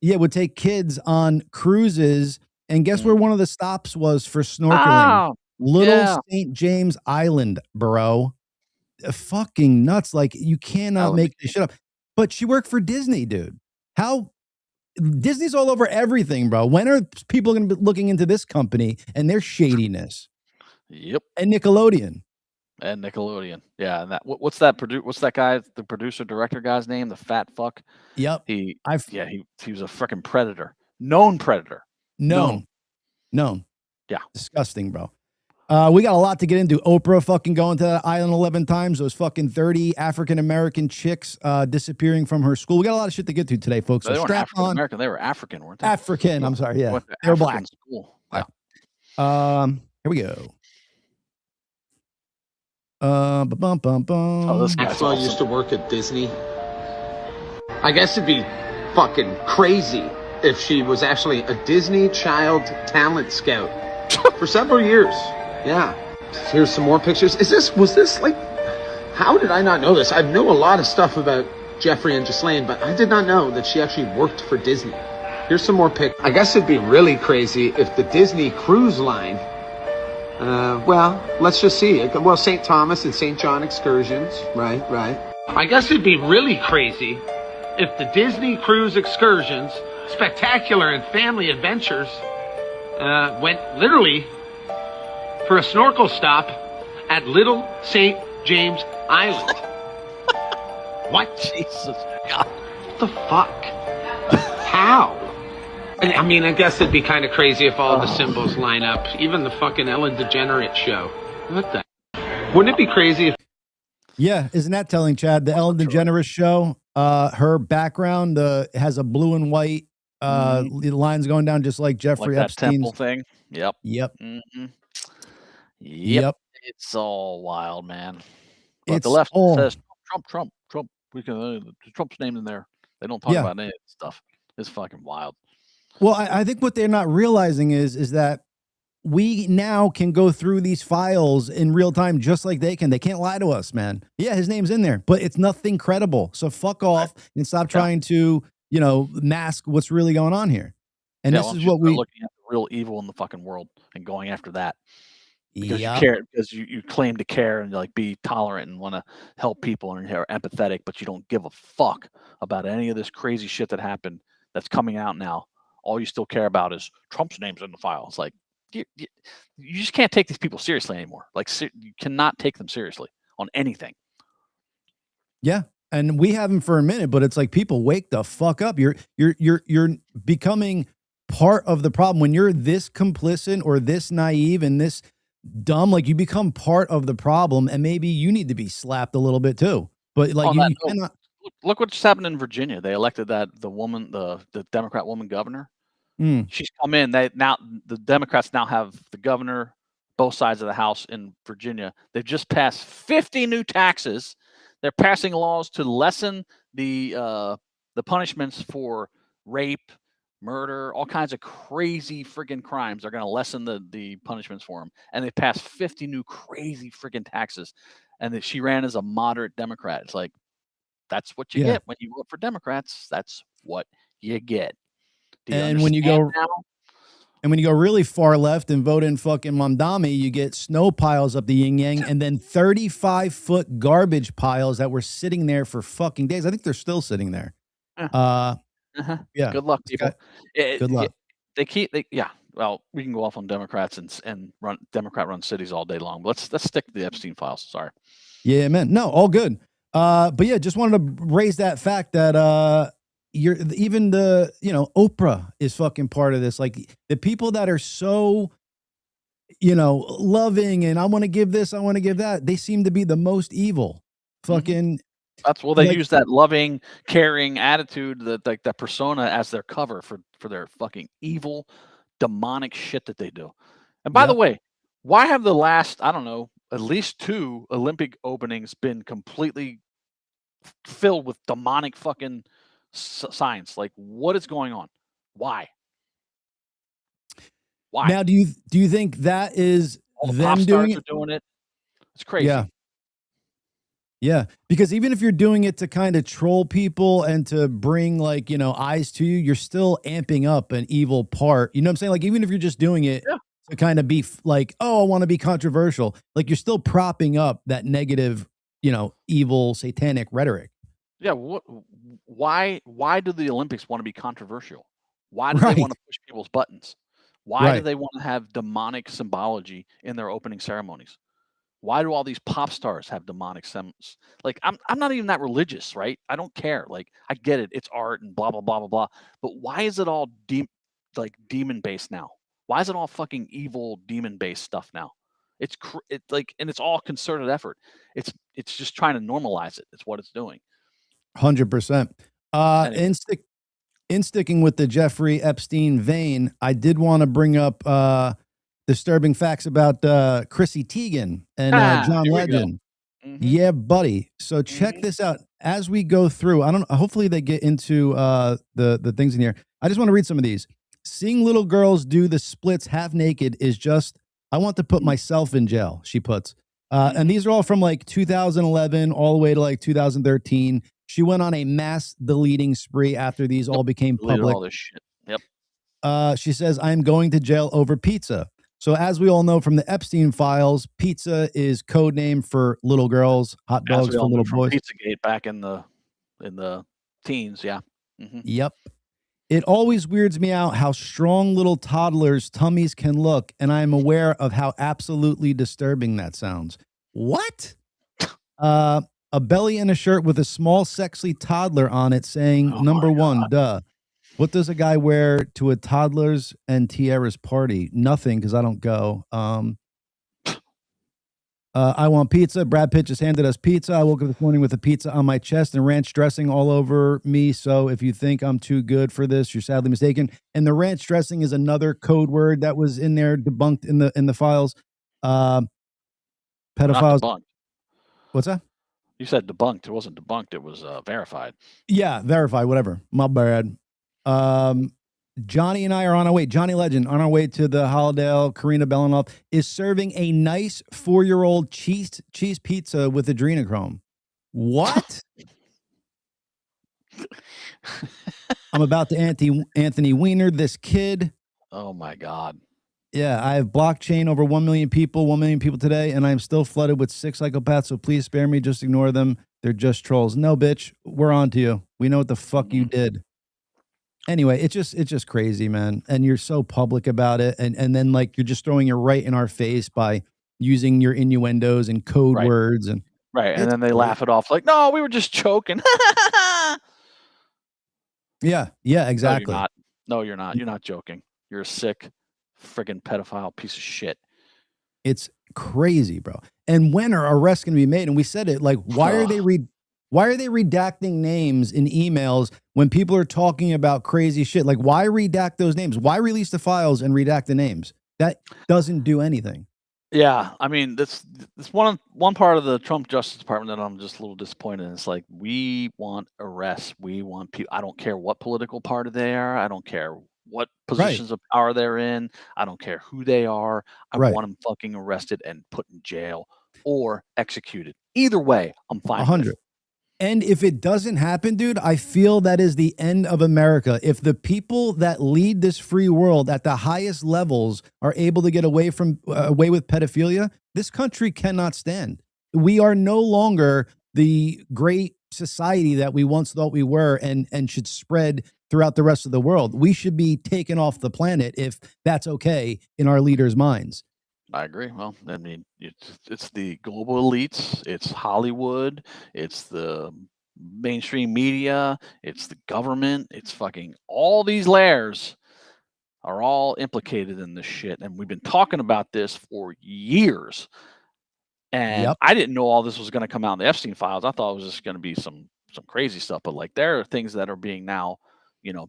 Yeah, would take kids on cruises. And guess where one of the stops was for snorkeling? Little St. James Island, bro. Fucking nuts. Like, you cannot make this shit up. But she worked for Disney, dude. How? Disney's all over everything, bro. When are people going to be looking into this company and their shadiness? Yep. And Nickelodeon. Yeah. And what's that guy, the producer director guy's name? The fat fuck. Yep. He was a freaking predator. Known predator. Known. Yeah. Disgusting, bro. We got a lot to get into. Oprah fucking going to that island 11 times. Those fucking 30 African-American chicks disappearing from her school. We got a lot of shit to get to today, folks. So they weren't strap on. American. They were African, weren't they? African. I'm sorry. Yeah. They were black. School. Yeah. Here we go. Oh, this guy's Maxwell used to work at Disney. I guess it'd be fucking crazy if she was actually a Disney child talent scout for several years. Yeah. Here's some more pictures. Was this like, how did I not know this? I know a lot of stuff about Jeffrey and Ghislaine, but I did not know that she actually worked for Disney. Here's some more pictures. I guess it'd be really crazy if the Disney Cruise Line, well, let's just see. Well, St. Thomas and St. John excursions, right. I guess it'd be really crazy if the Disney Cruise Excursions, Spectacular and Family Adventures, went literally for a snorkel stop at Little St. James Island. What? Jesus God. What the fuck? How? I mean, I guess it'd be kind of crazy if all the symbols line up. Even the fucking Ellen DeGeneres show. What the? Wouldn't it be crazy if... Yeah, isn't that telling, Chad? The Ellen DeGeneres show, her background has a blue and white lines going down just like Jeffrey Epstein's temple thing. Yep. Mm-hmm. Yep. It's all wild, man. But the left says Trump. We can Trump's named in there. They don't talk about any of this stuff. It's fucking wild. Well, I think what they're not realizing is that we now can go through these files in real time just like they can. They can't lie to us, man. Yeah, his name's in there, but it's nothing credible. So fuck off and stop trying to, mask what's really going on here. And this is what we're looking at the real evil in the fucking world and going after that. Because you care, because you claim to care and like be tolerant and want to help people and are empathetic, but you don't give a fuck about any of this crazy shit that happened that's coming out now. All you still care about is Trump's name's in the file. It's like you just can't take these people seriously anymore. Like you cannot take them seriously on anything. Yeah, and we haven't for a minute, but it's like people wake the fuck up. You're becoming part of the problem when you're this complicit or this naive and this dumb. Like you become part of the problem, and maybe you need to be slapped a little bit too. But like you cannot. Look what just happened in Virginia. They elected the Democrat woman governor. She's come in. The Democrats now have the governor, both sides of the House in Virginia. They've just passed 50 new taxes. They're passing laws to lessen the punishments for rape, murder, all kinds of crazy friggin' crimes. They're going to lessen the punishments for them. And they passed 50 new crazy friggin' taxes. And she ran as a moderate Democrat. It's like, that's what you get when you vote for Democrats. That's what you get. And when you go really far left and vote in fucking Mamdani, you get snow piles up the yin yang and then 35-foot garbage piles that were sitting there for fucking days. I think they're still sitting there. Yeah. Good luck, people. Good luck. Well, we can go off on Democrats and run Democrat-run cities all day long. But let's stick to the Epstein files. Sorry. Yeah, man. No, all good. But yeah, just wanted to raise that fact that even the, Oprah is fucking part of this. Like the people that are so, loving and I want to give this, I want to give that. They seem to be the most evil. Fucking. That's they use that loving, caring attitude, that persona as their cover for their fucking evil, demonic shit that they do. And by the way, why have the last, I don't know, at least 2 Olympic openings been completely filled with demonic fucking signs? Like, what is going on? Why? Now, do you think that is all the them pop doing stars it? Are doing it? It's crazy. Yeah, because even if you're doing it to kind of troll people and to bring eyes to you, you're still amping up an evil part. You know what I'm saying? Like even if you're just doing it to kind of be like, oh, I want to be controversial, like you're still propping up that negative, evil satanic rhetoric. Yeah. Why do the Olympics want to be controversial? Why do they want to push people's buttons? Why do they want to have demonic symbology in their opening ceremonies? Why do all these pop stars have demonic symbols? Like, I'm not even that religious, right? I don't care. Like, I get it. It's art and blah, blah, blah, blah, blah. But why is it all demon-based now? Why is it all fucking evil demon-based stuff now? It's and it's all concerted effort. It's just trying to normalize it. It's what it's doing. 100%. In sticking with the Jeffrey Epstein vein, I did want to bring up disturbing facts about Chrissy Teigen and John Legend. Yeah, buddy. So check this out. As we go through, hopefully they get into the things in here. I just want to read some of these. Seeing little girls do the splits half naked is just, I want to put myself in jail, she puts. And these are all from 2011 all the way to 2013. She went on a mass deleting spree after these all became public. All this shit. Yep. She says, I'm going to jail over pizza. So as we all know from the Epstein files, pizza is code name for little girls, hot dogs for little boys. Pizzagate back in the teens, yeah. Yep. It always weirds me out how strong little toddlers' tummies can look, and I am aware of how absolutely disturbing that sounds. What? A belly and a shirt with a small, sexy toddler on it saying, number one, duh. What does a guy wear to a toddler's and tiaras party? Nothing, because I don't go. I want pizza. Brad Pitt just handed us pizza. I woke up this morning with a pizza on my chest and ranch dressing all over me. So if you think I'm too good for this, you're sadly mistaken. And the ranch dressing is another code word that was in there, debunked in the files. Pedophiles. Not debunked. What's that? You said debunked. It wasn't debunked. It was verified. Yeah, verified. Whatever. My bad. Johnny and I are on our way. Johnny Legend on our way to the Holidale. Karina Belanoff is serving a nice 4-year-old cheese pizza with adrenochrome. What? I'm about to Anthony Weiner this kid. Oh my God. Yeah, I have blockchain over 1 million people, 1 million people today, and I'm still flooded with 6 psychopaths, so please spare me. Just ignore them. They're just trolls. No, bitch, we're on to you. We know what the fuck you did. Anyway, it's just crazy, man. And you're so public about it. And then you're just throwing it right in our face by using your innuendos and code words. And and then they laugh it off like, no, we were just choking. Yeah, exactly. No, you're not. You're not joking. You're a sick, friggin' pedophile piece of shit. It's crazy, bro. And when are arrests going to be made? And we said it, why are they redacting names in emails when people are talking about crazy shit? Why redact those names? Why release the files and redact the names? That doesn't do anything. Yeah, I mean, that's one part of the Trump Justice Department that I'm just a little disappointed in. It's we want arrests. We want people. I don't care what political party they are. I don't care what positions of power they're in. I don't care who they are. I want them fucking arrested and put in jail or executed. Either way, I'm fine. 100. And if it doesn't happen, dude, I feel that is the end of America. If the people that lead this free world at the highest levels are able to get away with pedophilia, this country cannot stand. We are no longer the great society that we once thought we were and should spread throughout the rest of the world. We should be taken off the planet if that's okay in our leaders' minds. I agree. Well, I mean, it's the global elites, it's Hollywood, it's the mainstream media, it's the government, it's fucking all these layers are all implicated in this shit. And we've been talking about this for years. And I didn't know all this was going to come out in the Epstein files. I thought it was just going to be some crazy stuff. But like there are things that are being now,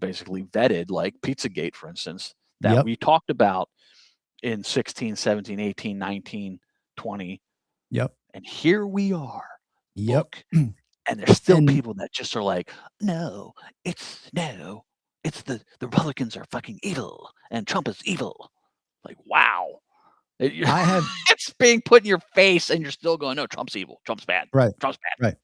basically vetted, like Pizzagate, for instance, that we talked about in 16, 17, 18, 19, 20. Yep. And here we are. Yep. Look, and there's still people that just are like, no, it's the Republicans are fucking evil and Trump is evil. Like, wow. It's being put in your face and you're still going, no, Trump's evil. Trump's bad. Right. Trump's bad. Right.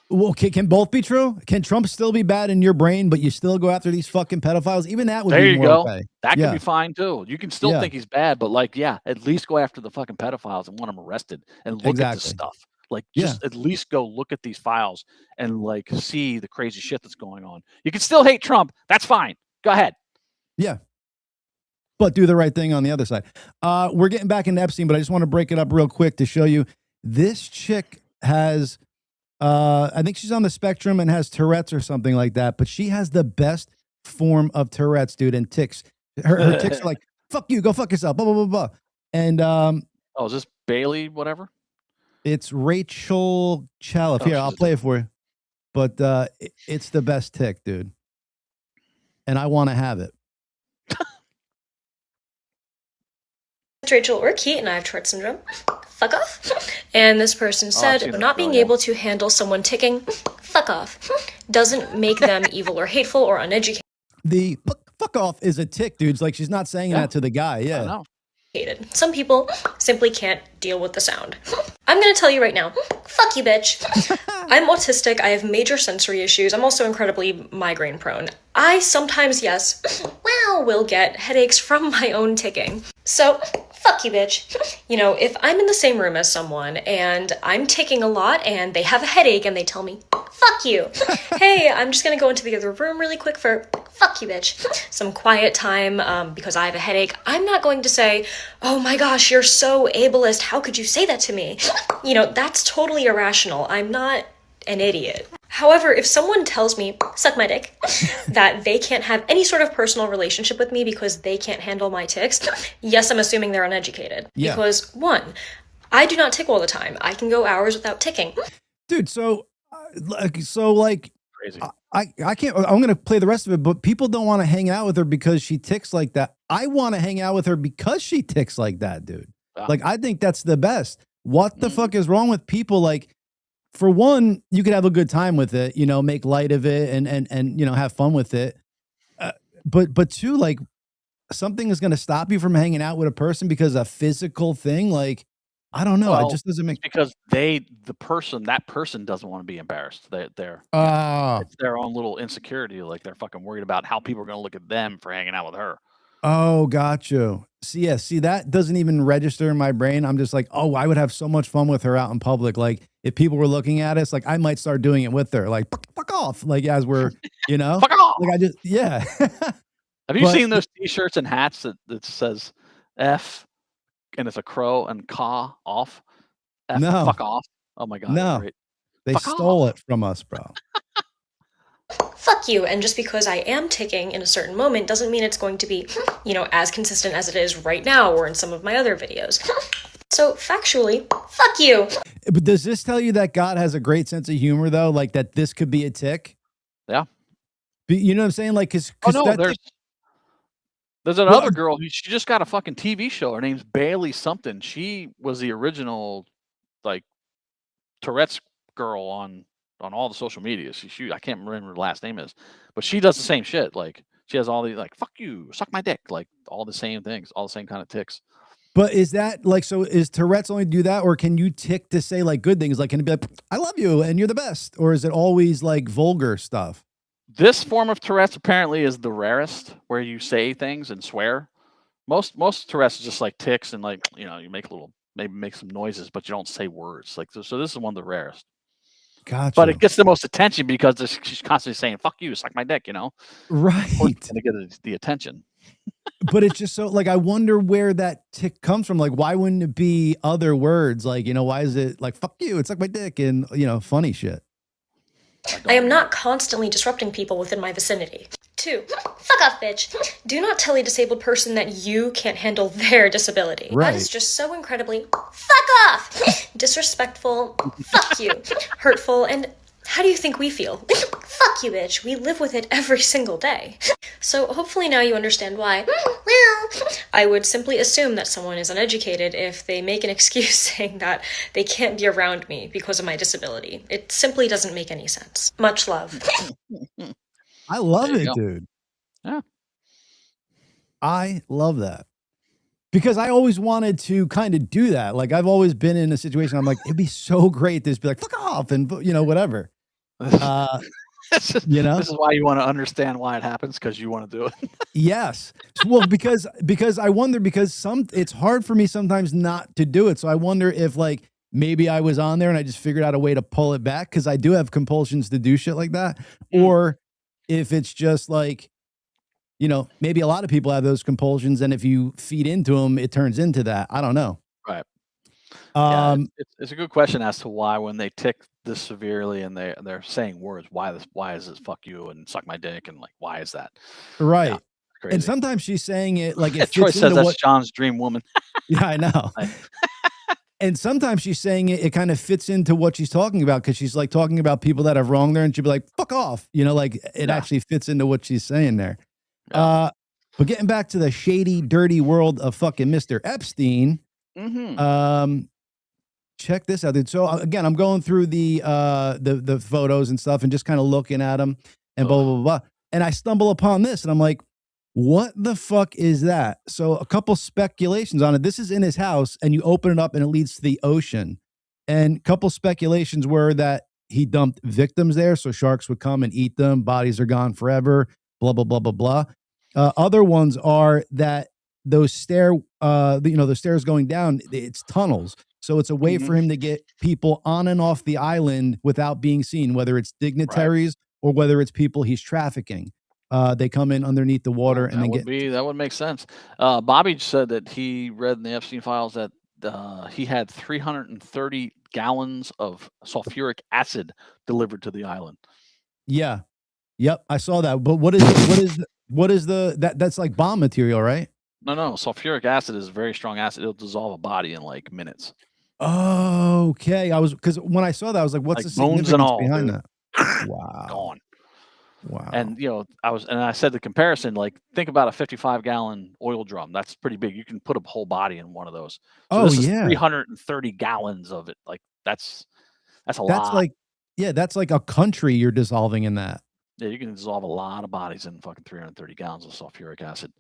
Well, can both be true? Can Trump still be bad in your brain, but you still go after these fucking pedophiles? Even that would be more okay. That could be fine too. You can still think he's bad, but like, at least go after the fucking pedophiles and want them arrested and look at this stuff. Like, just at least go look at these files and like see the crazy shit that's going on. You can still hate Trump. That's fine. Go ahead. Yeah. But do the right thing on the other side. We're getting back into Epstein, but I just want to break it up real quick to show you. This chick has, I think she's on the spectrum and has Tourette's or something like that, but she has the best form of Tourette's, dude, and tics. Her tics are like, fuck you, go fuck yourself, blah, blah, blah, blah. And is this Bailey, whatever? It's Rachel Chalif. Here, I'll play it for you. But it's the best tick, dude. And I want to have it. Rachel or Keith, and I have Tourette syndrome. Fuck off. And this person said, not being able to handle someone ticking, fuck off, doesn't make them evil or hateful or uneducated. The fuck off is a tick, dude. It's like she's not saying that to the guy. Yeah. I know. Some people simply can't deal with the sound. I'm gonna tell you right now, fuck you, bitch. I'm autistic, I have major sensory issues, I'm also incredibly migraine prone. I sometimes, will get headaches from my own ticking. So, fuck you, bitch. If I'm in the same room as someone and I'm ticking a lot and they have a headache and they tell me, fuck you. Hey, I'm just gonna go into the other room really quick for fuck you, bitch. Some quiet time because I have a headache. I'm not going to say, oh my gosh, you're so ableist. How could you say that to me? That's totally irrational. I'm not an idiot. However, if someone tells me, suck my dick, that they can't have any sort of personal relationship with me because they can't handle my tics, yes, I'm assuming they're uneducated. Yeah. Because one, I do not tick all the time. I can go hours without ticking. Dude, so crazy. I can't, I'm going to play the rest of it, but people don't want to hang out with her because she ticks like that. I want to hang out with her because she ticks like that, dude. Wow. Like, I think that's the best. What the fuck is wrong with people? Like, for one, you could have a good time with it, make light of it and have fun with it. But two, like, something is going to stop you from hanging out with a person because a physical thing, like, I don't know. Well, it just doesn't make because that person doesn't want to be embarrassed. It's their own little insecurity. Like they're fucking worried about how people are going to look at them for hanging out with her. Oh, got you. See, that doesn't even register in my brain. I'm just like, oh, I would have so much fun with her out in public. Like if people were looking at us, like I might start doing it with her. Like fuck off. Like as we're, fuck off. Like Have you seen those T-shirts and hats that says F? And it's a crow and caw off. No. Fuck off. Oh my God. No. Great. They stole it from us, bro. Fuck you. And just because I am ticking in a certain moment doesn't mean it's going to be, as consistent as it is right now or in some of my other videos. So factually, fuck you. But does this tell you that God has a great sense of humor though? Like that this could be a tick? Yeah. You know what I'm saying? Like, there's another girl who she just got a fucking TV show. Her name's Bailey something. She was the original like Tourette's girl on all the social media. I can't remember what her last name is, but she does the same shit. Like she has all these like fuck you, suck my dick, like all the same things, all the same kind of ticks. But is that like so? Is Tourette's only do that, or can you tick to say like good things? Like can it be like I love you and you're the best, or is it always like vulgar stuff? This form of Tourette's apparently is the rarest, where you say things and swear. Most Tourette's is just like ticks and like you maybe make some noises, but you don't say words. Like so, this is one of the rarest. Gotcha. But it gets the most attention because she's constantly saying "fuck you," suck my dick. Right? To get the attention. But it's just so like I wonder where that tick comes from. Like, why wouldn't it be other words? Like, why is it like "fuck you"? It's like my dick and funny shit. I am not constantly disrupting people within my vicinity. 2. Fuck off, bitch. Do not tell a disabled person that you can't handle their disability. Right. That is just so incredibly fuck off, disrespectful, fuck you, hurtful, and how do you think we feel? Fuck you, bitch. We live with it every single day. So hopefully now you understand why, I would simply assume that someone is uneducated if they make an excuse saying that they can't be around me because of my disability. It simply doesn't make any sense. Much love. I love it, dude. Yeah. I love that. Because I always wanted to kind of do that. Like, I've always been in a situation, I'm like, it'd be so great to just be like, fuck off, and, whatever. This is why you want to understand why it happens, because you want to do it. Yes. Well, because I wonder, because it's hard for me sometimes not to do it. So I wonder if, like, maybe I was on there and I just figured out a way to pull it back, because I do have compulsions to do shit like that. Or if it's just like, maybe a lot of people have those compulsions, and if you feed into them, it turns into that. I don't know. Right. Yeah, it's a good question as to why, when they tick this severely and they're saying words, why is this fuck you and suck my dick, and like, why is that? Right. Yeah, crazy. And sometimes she's saying it like it Troy fits says into that's John's dream woman. Yeah, I know. And sometimes she's saying it kind of fits into what she's talking about, because she's like talking about people that have wronged her, and she'd be like, fuck off. Like it actually fits into what she's saying there. Yeah. But getting back to the shady, dirty world of fucking Mr. Epstein, check this out, dude. So again, I'm going through the photos and stuff and just kind of looking at them and blah, blah, blah, blah. And I stumble upon this and I'm like, what the fuck is that? So a couple speculations on it. This is in his house, and you open it up and it leads to the ocean. And a couple speculations were that he dumped victims there, so sharks would come and eat them. Bodies are gone forever, blah, blah, blah, blah, blah. Other ones are that those the stairs going down, it's tunnels. So it's a way for him to get people on and off the island without being seen, whether it's dignitaries or whether it's people he's trafficking. They come in underneath the water and that would make sense. Bobby said that he read in the Epstein files that he had 330 gallons of sulfuric acid delivered to the island. Yeah. Yep. I saw that. But that's like bomb material, right? No. Sulfuric acid is a very strong acid. It'll dissolve a body in like minutes. Okay. Because when I saw that, I was like, what's the bones significance and all, behind dude. that? Wow. Gone. Wow. And I said the comparison, like, think about a 55-gallon oil drum. That's pretty big. You can put a whole body in one of those. So this is 330 gallons of it. Like, that's a lot. That's like a country you're dissolving in that. Yeah, you can dissolve a lot of bodies in fucking 330 gallons of sulfuric acid.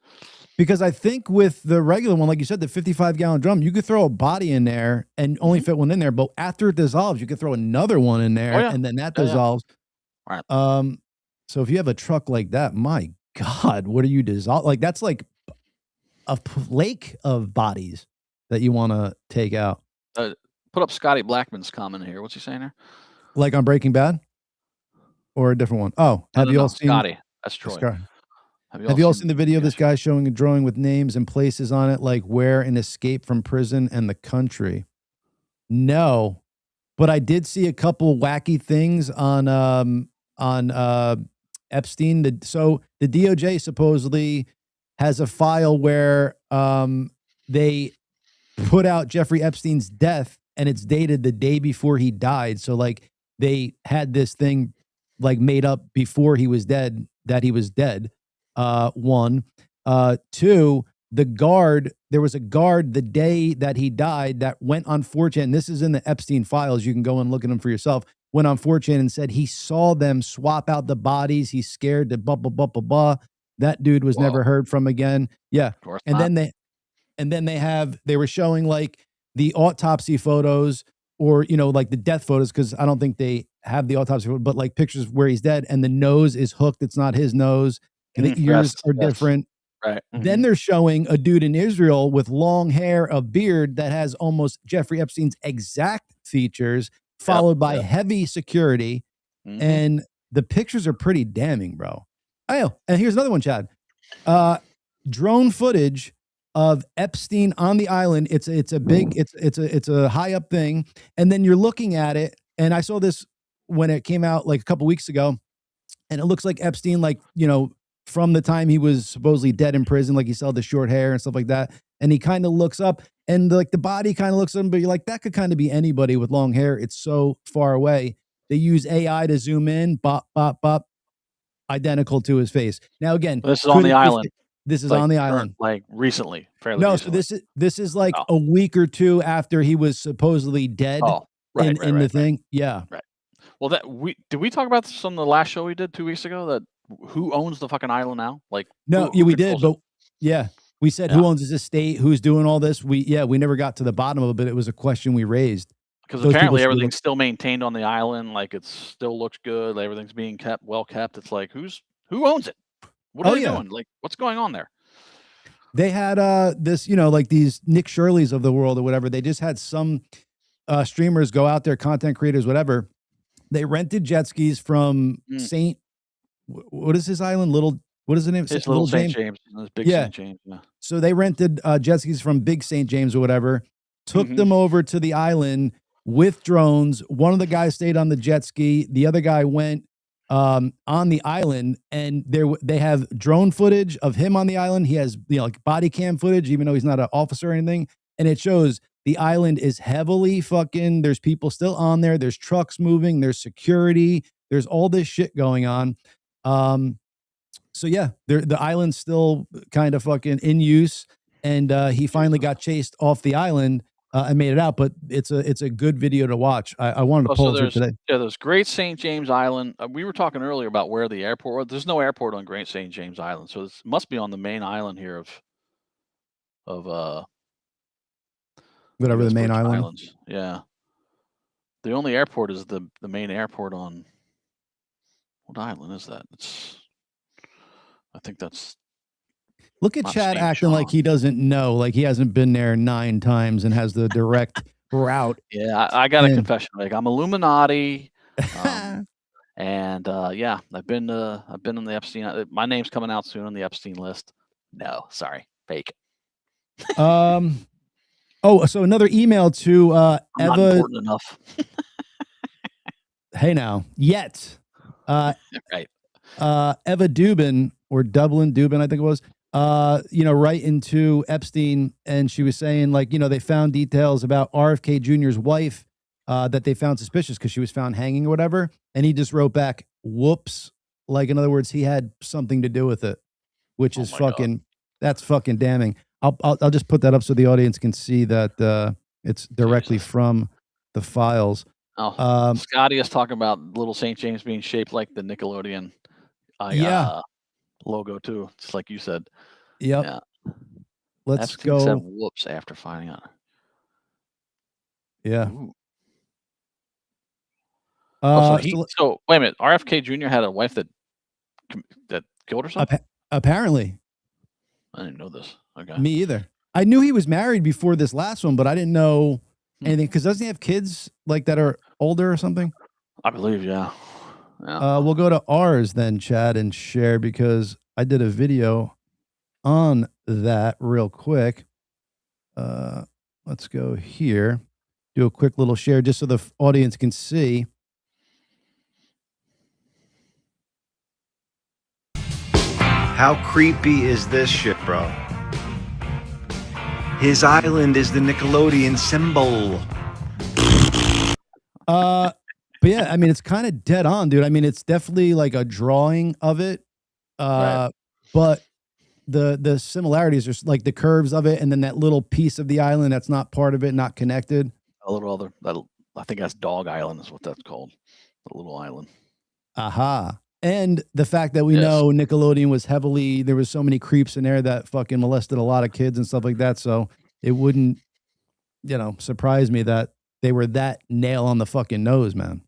Because I think with the regular one, like you said, the 55-gallon drum, you could throw a body in there and only fit one in there. But after it dissolves, you could throw another one in there, and then that dissolves. Yeah. Right. So if you have a truck like that, my God, what are you dissolve? Like, that's like a lake of bodies that you want to take out. Put up Scotty Blackman's comment here. What's he saying there? Like on Breaking Bad? Or a different one? Oh, have you all seen Scotty? That's Troy. Have you all seen the video of this guy showing a drawing with names and places on it, like where an escape from prison and the country? No, but I did see a couple wacky things on Epstein. So the DOJ supposedly has a file where they put out Jeffrey Epstein's death, and it's dated the day before he died. So like they had this thing like made up before he was dead, that he was dead. One. Two, there was a guard the day that he died that went on 4chan. This is in the Epstein files. You can go and look at them for yourself. Went on 4chan and said he saw them swap out the bodies. He's scared to blah, blah, blah, blah, blah. That dude was never heard from again. Yeah. And then they were showing like the autopsy photos, or, like the death photos, because I don't think they have the autopsy photo, but like pictures where he's dead and the nose is hooked. It's not his nose. And the ears are different. Right. Then they're showing a dude in Israel with long hair, a beard that has almost Jeffrey Epstein's exact features, followed by heavy security. And the pictures are pretty damning, bro. Oh, and here's another one, Chad. Drone footage of Epstein on the island. It's a high up thing. And then you're looking at it. And I saw this when it came out like a couple weeks ago, and it looks like Epstein, like, you know, from the time he was supposedly dead in prison, like he still had the short hair and stuff like that. And he kind of looks up and like the body kind of looks up, but you're like, that could kind of be anybody with long hair. It's so far away. They use AI to zoom in, bop, bop, bop, identical to his face. Now, again, this is on the island. This is on the island. Like recently, fairly No, recently. so this is like a week or two after he was supposedly dead in the thing. Yeah. Right. Well, did we talk about this on the last show we did 2 weeks ago? That who owns the fucking island now? Like, no, who we did, but we said who owns this estate, who's doing all this. We never got to the bottom of it, but it was a question we raised. Because apparently everything's still maintained on the island, like it still looks good, everything's being well kept. It's like who owns it? What are they doing? Like, what's going on there? They had this, you know, like these Nick Shirleys of the world or whatever. They just had some streamers go out there, content creators, whatever. They rented jet skis from what is his island? What is the name? It's Little St. James. Big St. James. Yeah. So they rented jet skis from Big St. James or whatever, took them over to the island with drones. One of the guys stayed on the jet ski. The other guy went on the island, and they have drone footage of him on the island. He has, you know, like body cam footage, even though he's not an officer or anything. And it shows the island is heavily fucking, there's people still on there. There's trucks moving. There's security. There's all this shit going on. So yeah, the island's still kind of fucking in use. And he finally got chased off the island and made it out. But it's a good video to watch. I wanted to pull it today. Yeah, there's Great St. James Island. We were talking earlier about where the airport was. There's no airport on Great St. James Island, so it must be on the main island here of whatever the main island. Islands. Yeah. The only airport is the main airport on what island is that? I think that's. Look at Chad acting like he doesn't know, like he hasn't been there 9 times and has the direct route. Yeah, I got a confession to make. I'm Illuminati, and I've been on the Epstein. My name's coming out soon on the Epstein list. No, sorry, fake. Oh, so another email to I'm Eva. not important enough. Hey now, yet. Right. Eva Dubin or Dublin Dubin, I think it was. You know, right into Epstein, and she was saying, like, you know, they found details about RFK Jr.'s wife that they found suspicious because she was found hanging or whatever, and he just wrote back, "Whoops," like in other words, he had something to do with it, which is fucking. God. That's fucking damning. I'll just put that up so the audience can see that it's directly from the files. Oh, Scotty is talking about Little St. James being shaped like the Nickelodeon logo too. Just like you said. Yep. Yeah. Let's go. Said, whoops, after finding out. Yeah. So wait a minute. RFK Jr. had a wife that killed herself? Apparently. I didn't know this. Okay. Me either. I knew he was married before this last one, but I didn't know anything because doesn't he have kids like that are older or something? I believe, yeah. We'll go to ours then, Chad, and share because I did a video on that real quick. Let's go here. Do a quick little share just so the audience can see. How creepy is this shit, bro? His island is the Nickelodeon symbol. But yeah, I mean, it's kind of dead on, dude. I mean, it's definitely like a drawing of it. Right. But the similarities are like the curves of it, and then that little piece of the island that's not part of it, not connected. A little other. I think that's Dog Island is what that's called. The little island. Aha. And the fact that we know Nickelodeon was there was so many creeps in there that fucking molested a lot of kids and stuff like that. So it wouldn't, you know, surprise me that they were that nail on the fucking nose, man.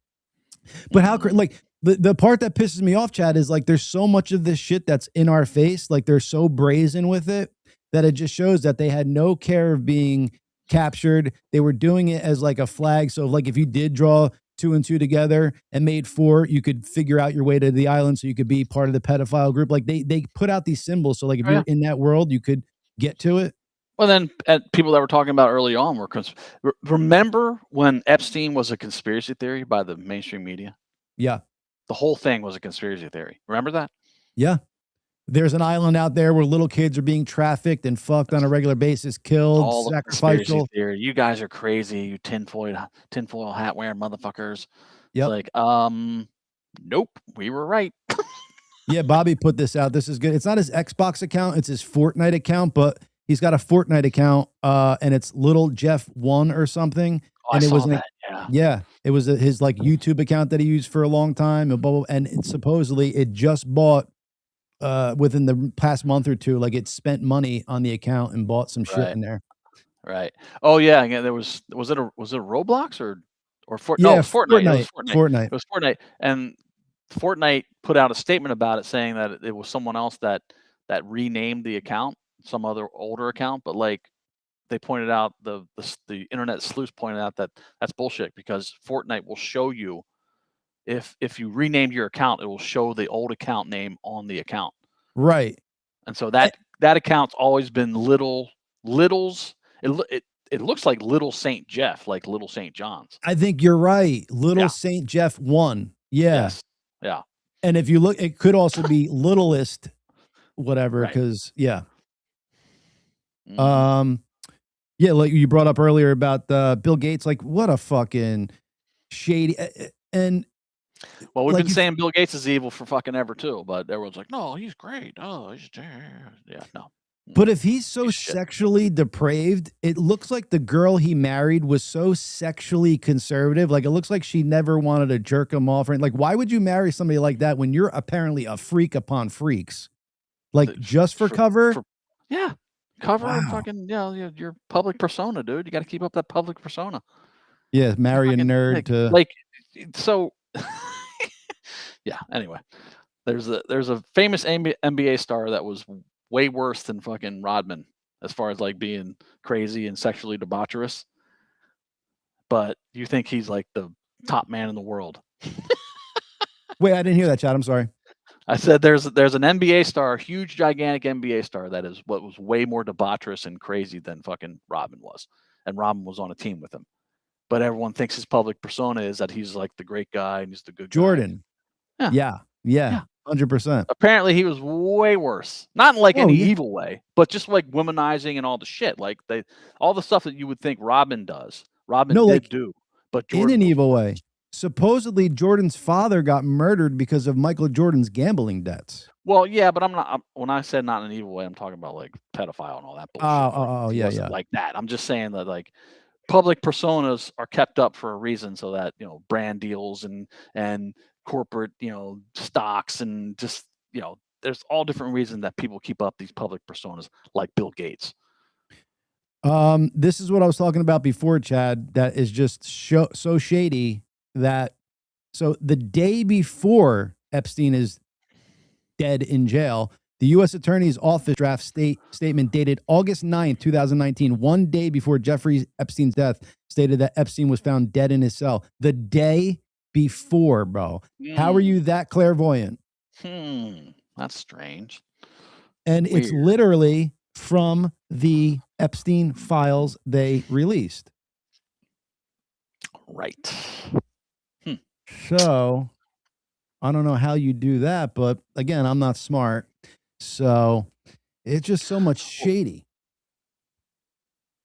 But how, like, the part that pisses me off, Chad, is like there's so much of this shit that's in our face. Like they're so brazen with it that it just shows that they had no care of being captured. They were doing it as like a flag. So like if you did draw 2 and 2 together and made 4, you could figure out your way to the island so you could be part of the pedophile group. Like they put out these symbols. So like if you're in that world, you could get to it. Well, then people that were talking about early on were remember when Epstein was a conspiracy theory by the mainstream media? Yeah. The whole thing was a conspiracy theory. Remember that? Yeah. There's an island out there where little kids are being trafficked and fucked on a regular basis, killed, All the conspiracy sacrificial. theory. You guys are crazy, you tinfoil hat wearing motherfuckers. Yep. It's like, nope, we were right. Yeah, Bobby put this out. This is good. It's not his Xbox account, it's his Fortnite account, but he's got a Fortnite account, and it's Little Jeff 1 or something. Oh, And I it saw was that. yeah, it was his like YouTube account that he used for a long time, and supposedly it just bought within the past month or two, like it spent money on the account and bought some shit in there. Right. Oh yeah, there was it a Roblox or Fortnite? Yeah, No, it was Fortnite. Fortnite. It was Fortnite. Fortnite. It was Fortnite. And Fortnite put out a statement about it saying that it was someone else that renamed the account, some other older account, but like they pointed out the internet sleuths pointed out that that's bullshit because Fortnite will show you if you renamed your account, it will show the old account name on the account. Right. And so that account's always been Little's. It looks like Little St. Jeff, like Little St. John's. I think you're right. Little St. Jeff 1. Yeah. Yes. Yeah. And if you look, it could also be littlest, whatever, because yeah. Yeah, like you brought up earlier about Bill Gates, like what a fucking shady and well, we've like been saying Bill Gates is evil for fucking ever too, but everyone's like, no, he's great. Oh, he's no. But if he's so sexually depraved, it looks like the girl he married was so sexually conservative. Like it looks like she never wanted to jerk him off. Like, why would you marry somebody like that when you're apparently a freak upon freaks? Like just for cover? Yeah. Cover and fucking your public persona, dude. You got to keep up that public persona. Yeah, marry a nerd to like so. Yeah. Anyway, there's a famous NBA star that was way worse than fucking Rodman as far as like being crazy and sexually debaucherous. But you think he's like the top man in the world? Wait, I didn't hear that, Chad. I'm sorry. I said there's an NBA star, huge, gigantic NBA star that is what was way more debaucherous and crazy than fucking Rodman was, and Rodman was on a team with him. But everyone thinks his public persona is that he's like the great guy and he's the good Jordan. guy. Yeah, 100%. Apparently, he was way worse. Not in like any evil way, but just like womanizing and all the shit. Like all the stuff that you would think Rodman does. Rodman did do, but Jordan in an evil way. Supposedly, Jordan's father got murdered because of Michael Jordan's gambling debts. Well, yeah, but I'm not. When I said not in an evil way, I'm talking about like pedophile and all that bullshit. Yeah. Like that. I'm just saying that like public personas are kept up for a reason, so that brand deals and corporate stocks and just there's all different reasons that people keep up these public personas, like Bill Gates. This is what I was talking about before, Chad. That is just so shady. So the day before Epstein is dead in jail, the U.S. Attorney's Office draft statement dated August 9th, 2019, one day before Jeffrey Epstein's death, stated that Epstein was found dead in his cell. The day before, bro. How are you that clairvoyant? That's strange. And it's literally from the Epstein files they released. Right. So I don't know how you do that, but again, I'm not smart. So it's just so much shady.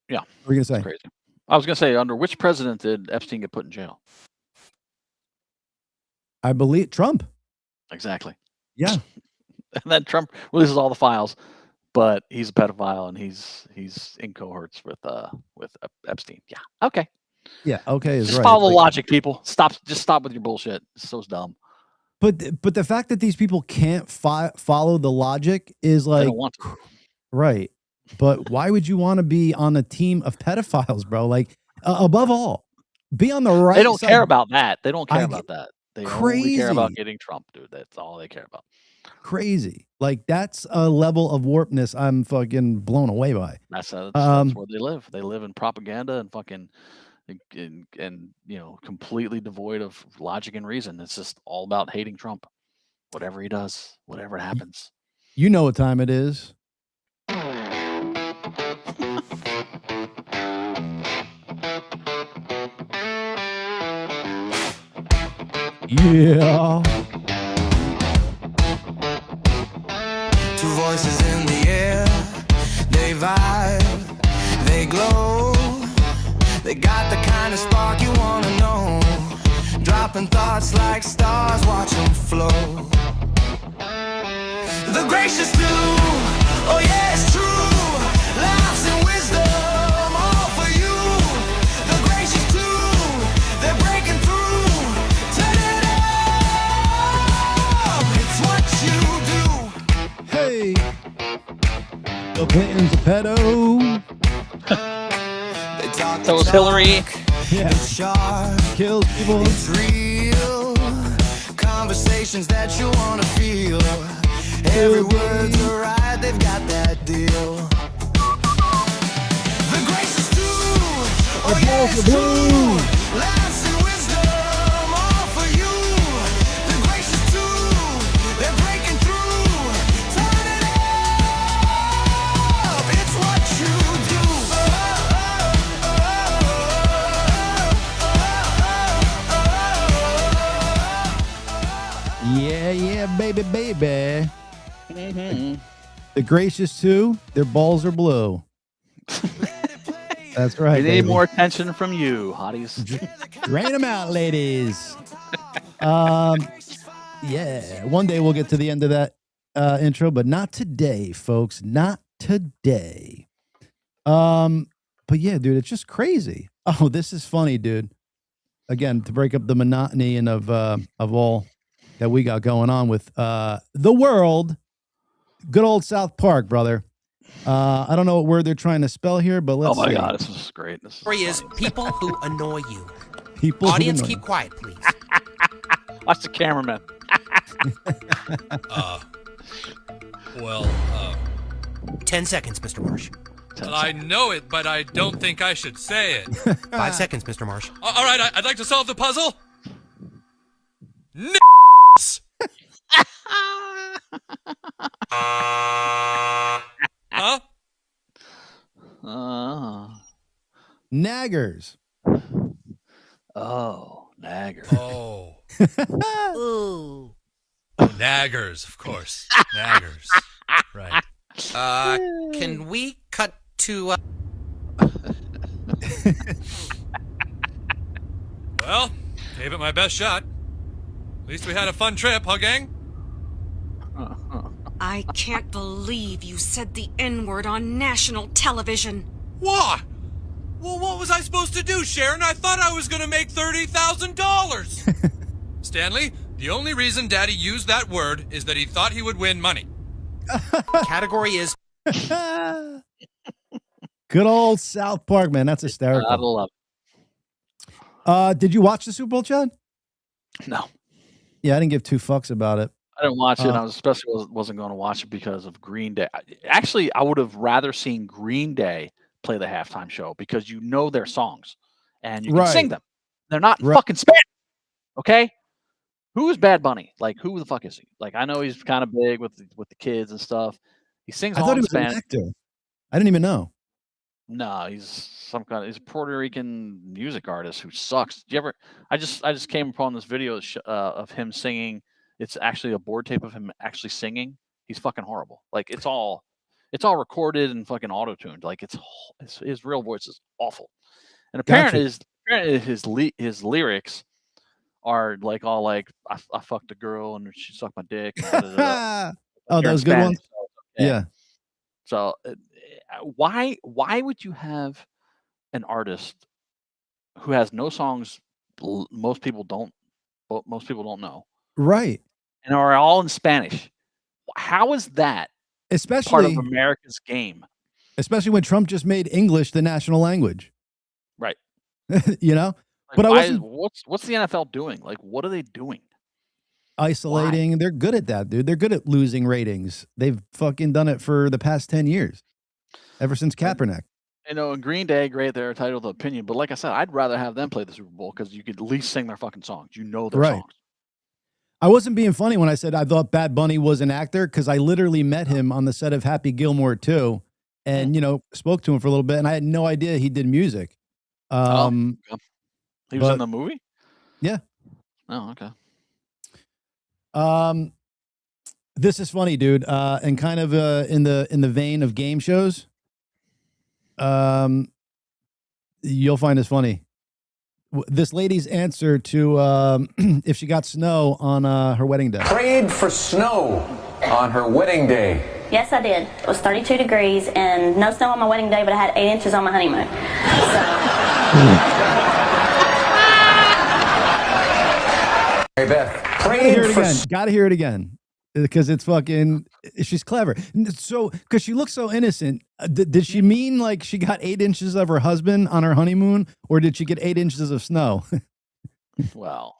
Yeah. What were you going to say? Crazy. I was going to say, under which president did Epstein get put in jail? I believe Trump. Exactly. Yeah. And then Trump releases all the files, but he's a pedophile and he's in cohorts with Epstein. Yeah. Okay. Yeah. Okay. Is just right. follow the logic, people. Just stop with your bullshit. It's so dumb. But the fact that these people can't follow the logic is like, they don't want to. Right. But why would you want to be on a team of pedophiles, bro? Like, above all, be on the right side. They don't care about that. They don't care about that. They only care about getting Trump, dude. That's all they care about. Crazy. Like, that's a level of warpness I'm fucking blown away by. That's where they live. They live in propaganda and fucking and completely devoid of logic and reason. It's just all about hating Trump. Whatever he does, whatever happens. You know what time it is. Yeah. Two voices in the air, they vibe, they glow. They got the kind of spark you wanna know. Dropping thoughts like stars, watch them flow. The gracious do, oh yeah, it's true. Laughs and wisdom, all for you. The gracious too, they're breaking through. Turn it up, it's what you do. Hey, Bill Clinton's a pedo. So is Hillary. Yeah. Kills people. It's real. Conversations that you wanna feel. Every word's alright, they've got that deal. The gracious too. Oh yeah, it's true. Laughs and wisdom, all for you. The gracious too. They're breaking through. Turn it up. It's what you do. Yeah, baby. The gracious too, their balls are blue. That's right. We need baby. more attention from you, hotties. Drain them out, ladies. Yeah, one day we'll get to the end of that intro, but not today, folks. Not today. But yeah, dude, it's just crazy. Oh, this is funny, dude. Again, to break up the monotony and of all that we got going on with the world. Good old South Park, brother. I don't know what word they're trying to spell here, but let's see. Oh my God, this is great. This is people who annoy you. People Audience, who keep quiet, please. Watch the cameraman. Well, 10 seconds, Mr. Marsh. I know it, but I don't think I should say it. 5 seconds, Mr. Marsh. All right, I'd like to solve the puzzle. Huh? Naggers. Oh, naggers. Oh. Ooh. Naggers, of course. Naggers. Right. Can we cut to... Well, gave it my best shot. At least we had a fun trip, huh, gang? I can't believe you said the N-word on national television. What? Well, what was I supposed to do, Sharon? I thought I was going to make $30,000. Stanley, the only reason Daddy used that word is that he thought he would win money. Category is... Good old South Park, man. That's hysterical. I love it. Did you watch the Super Bowl, Chad? No. Yeah, I didn't give two fucks about it. I didn't watch it. I wasn't going to watch it because of Green Day. Actually, I would have rather seen Green Day play the halftime show because you know their songs and you can sing them. They're not fucking Spanish. Okay? Who is Bad Bunny? Like, who the fuck is he? Like, I know he's kind of big with the kids and stuff. He sings all in Spanish. An actor. I didn't even know. No, he's he's a Puerto Rican music artist who sucks. Do you ever? I just came upon this video of him singing. It's actually a board tape of him actually singing. He's fucking horrible. Like it's all recorded and fucking auto-tuned. Like his real voice is awful. And apparently his lyrics are like all like I fucked a girl and she sucked my dick. Oh, those good ones. Yeah. So why would you have an artist who has no songs most people don't know, right, and are all in Spanish? How is that part of America's game? Especially when Trump just made English the national language, right? You know, like but what's the NFL doing? Like, what are they doing? Isolating. Why? They're good at that, dude. They're good at losing ratings. They've fucking done it for the past 10 years, ever since Kaepernick. You know, in Green Day, great, they're entitled to opinion. But like I said, I'd rather have them play the Super Bowl because you could at least sing their fucking songs. You know their songs. I wasn't being funny when I said I thought Bad Bunny was an actor because I literally met him on the set of Happy Gilmore 2 and, you know, spoke to him for a little bit. And I had no idea he did music. He was in the movie? Yeah. Oh, okay. This is funny, dude, and kind of in the vein of game shows. You'll find this funny. This lady's answer to if she got snow on her wedding day. Prayed for snow on her wedding day. Yes, I did. It was 32 degrees and no snow on my wedding day, but I had 8 inches on my honeymoon. Hey, Beth. Gotta hear it again. Because it's fucking, she's clever. So, because she looks so innocent, did she mean like she got 8 inches of her husband on her honeymoon, or did she get 8 inches of snow? Well,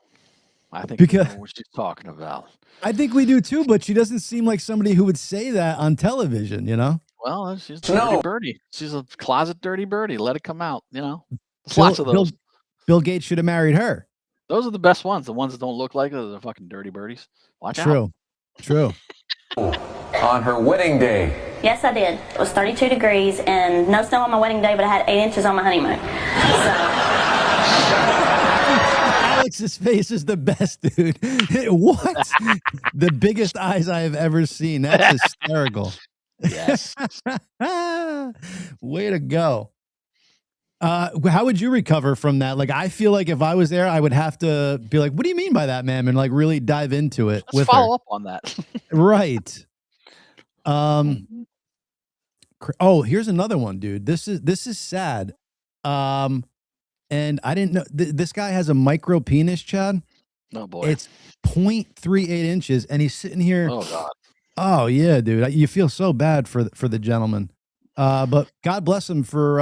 I think we know what she's talking about. I think we do too, but she doesn't seem like somebody who would say that on television, you know? Well, she's a dirty birdie. She's a closet dirty birdie. Let it come out, you know? There's lots of those. Bill Gates should have married her. Those are the best ones. The ones that don't look like it, they're fucking dirty birdies. Watch out. True. On her wedding day. Yes, I did. It was 32 degrees and no snow on my wedding day, but I had 8 inches on my honeymoon. Alex's face is the best, dude. What? The biggest eyes I have ever seen. That's hysterical. Yes. Way to go. How would you recover from that? Like, I feel like if I was there, I would have to be like, what do you mean by that, ma'am? And like really dive into it. Let's follow up on that. Right. Oh, here's another one, dude. This is sad. And I didn't know this guy has a micro penis, Chad. Oh boy. It's 0.38 inches and he's sitting here. Oh God. Oh yeah, dude. You feel so bad for the gentleman. But God bless him for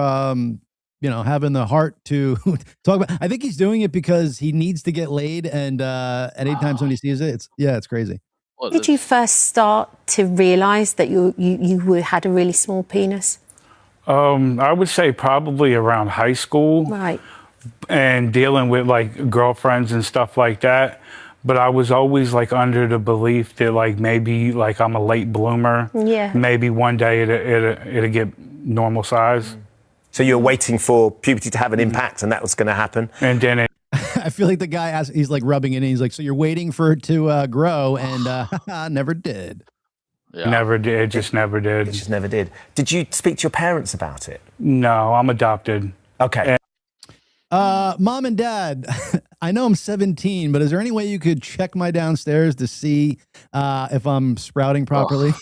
having the heart to talk about. I think he's doing it because he needs to get laid, and anytime somebody sees it, it's crazy. When did you first start to realize that you had a really small penis? I would say probably around high school. Right. And dealing with like girlfriends and stuff like that. But I was always like under the belief that like maybe like I'm a late bloomer. Yeah. Maybe one day it'll get normal size. So you were waiting for puberty to have an impact, and that was going to happen. And then I feel like the guy he's like rubbing it in. He's like, so you're waiting for it to grow, and never did. Yeah. Never did. It just never did. It just never did. Did you speak to your parents about it? No, I'm adopted. Okay. Mom and Dad, I know I'm 17, but is there any way you could check my downstairs to see if I'm sprouting properly?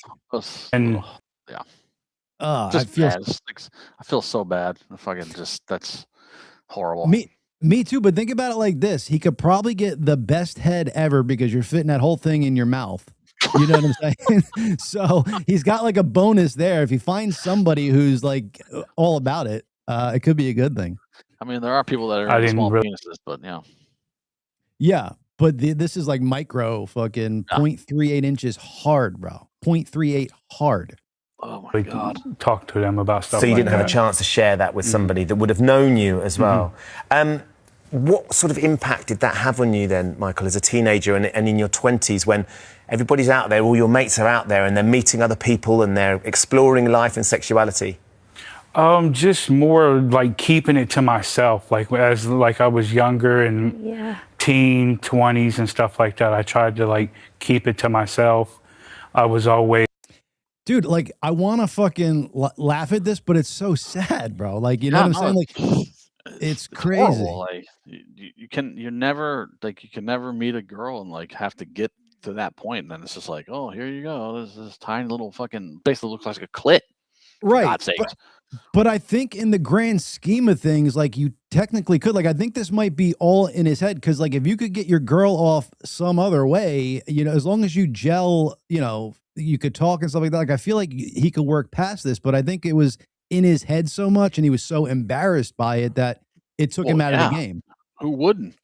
And yeah. I feel so bad. That's horrible. Me too, but think about it like this. He could probably get the best head ever because you're fitting that whole thing in your mouth. You know what I'm saying? So he's got like a bonus there. If he finds somebody who's like all about it, it could be a good thing. I mean, there are people that are small penises, but yeah. Yeah, but this is like micro fucking 0.38 inches hard, bro. 0.38 hard. Oh my God. Talk to them about stuff. So you didn't have a chance to share that with somebody that would have known you as well. What sort of impact did that have on you then, Michael, as a teenager and in your 20s when everybody's out there, all your mates are out there and they're meeting other people and they're exploring life and sexuality? Just more like keeping it to myself. Like as I was younger and teen 20s and stuff like that, I tried to like keep it to myself. I was always. Dude, like I want to fucking laugh at this, but it's so sad, bro. Like you know what I'm saying? Like it's crazy. Horrible. Like you can never meet a girl and like have to get to that point, and then it's just like, oh, here you go. This tiny little fucking basically looks like a clit. Right. For God's sakes. But I think in the grand scheme of things, like you technically could, like, I think this might be all in his head. Cause like, if you could get your girl off some other way, you know, as long as you gel, you know, you could talk and stuff like that. Like, I feel like he could work past this, but I think it was in his head so much and he was so embarrassed by it that it took him out of the game. Who wouldn't?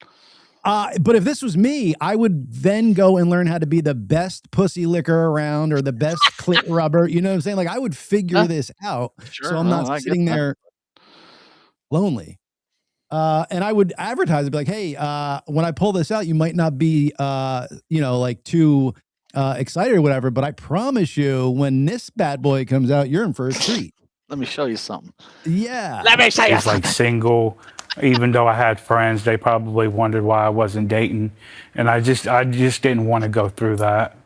But if this was me, I would then go and learn how to be the best pussy licker around or the best clit rubber. You know what I'm saying? Like I would figure this out. Sure, so I'm not sitting there lonely. And I would advertise it, be like, hey, when I pull this out, you might not be, you know, like too excited or whatever, but I promise you when this bad boy comes out, you're in for a treat. Let me show you something. Yeah. Let me show you something. Like single. Even though I had friends, they probably wondered why I wasn't dating, and I just didn't want to go through that.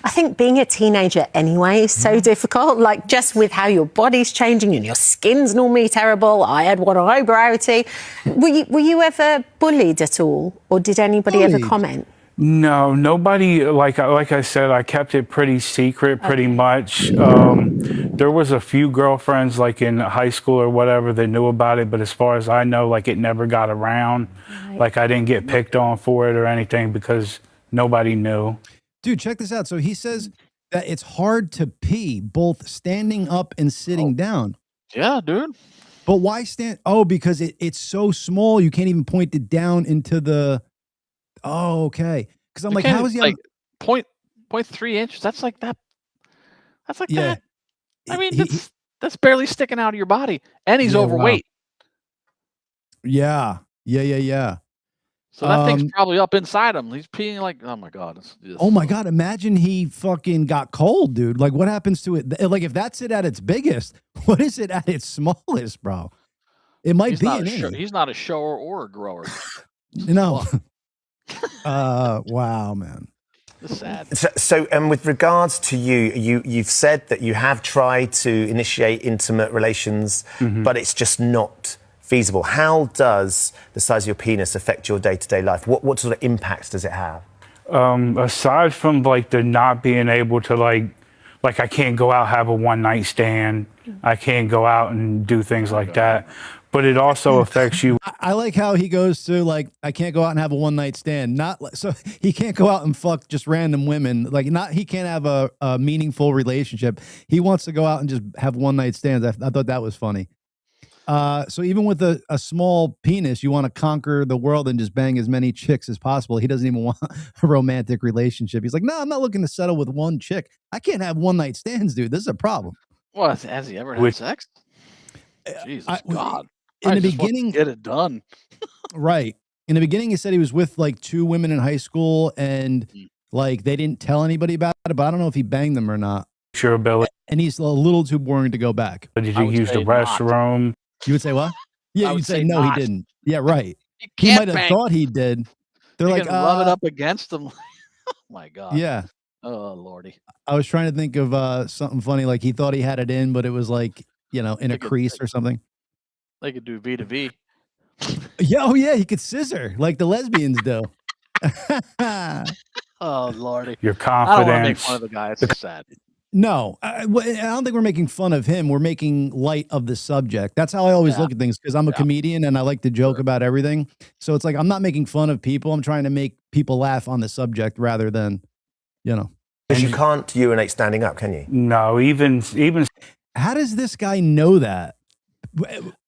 I think being a teenager anyway is so difficult, like just with how your body's changing and your skin's normally terrible. I had one eyebrow too. Were you ever bullied at all, or did anybody ever comment? No, nobody, like I said, I kept it pretty secret, pretty much. There was a few girlfriends, like in high school or whatever, that knew about it, but as far as I know, like it never got around. Right. Like I didn't get picked on for it or anything because nobody knew. Dude, check this out. So he says that it's hard to pee, both standing up and sitting down. Yeah, dude. But why stand? Oh, because it's so small, you can't even point it down into the... Oh, okay. Because I'm like, how is he like 0.3 inches? That's like that. That's like that. I mean, that's barely sticking out of your body, and he's overweight. Wow. Yeah. So that thing's probably up inside him. He's peeing like, oh my god. Oh my god! Imagine he fucking got cold, dude. Like, what happens to it? Like, if that's it at its biggest, what is it at its smallest, bro? It might be an inch. He's not a shower or a grower. No. Wow, man. It's sad. So, with regards to you've said that you have tried to initiate intimate relations, but it's just not feasible. How does the size of your penis affect your day-to-day life? What sort of impacts does it have? Aside from like the not being able to like I can't go out, have a one-night stand. I can't go out and do things like that. But it also affects you. I like how he goes to like, I can't go out and have a one-night stand. So he can't go out and fuck just random women. Like, he can't have a meaningful relationship. He wants to go out and just have one-night stands. I thought that was funny. So even with a small penis, you want to conquer the world and just bang as many chicks as possible. He doesn't even want a romantic relationship. He's like, no, I'm not looking to settle with one chick. I can't have one-night stands, dude. This is a problem. Well, has he ever had sex? Jesus God. In the beginning, get it done. Right. In the beginning, he said he was with like 2 women in high school, and like they didn't tell anybody about it. But I don't know if he banged them or not. Sure, ability. And he's a little too boring to go back. Did you use the restroom? You would say what? Yeah, you'd say no, he didn't. Yeah, right. He might have thought he did. They're like, rub it up against him. Oh my God. Yeah. Oh Lordy. I was trying to think of something funny, like he thought he had it in, but it was like, in a crease or something. They could do V to V. Yeah, oh yeah, he could scissor like the lesbians do. Oh Lordy. Your confidence. I don't want to make fun of the guy. It's so sad. No, I don't think we're making fun of him. We're making light of the subject. That's how I always look at things, because I'm a comedian and I like to joke about everything. So it's like, I'm not making fun of people. I'm trying to make people laugh on the subject rather than, Because you can't urinate standing up, can you? No, even. How does this guy know that?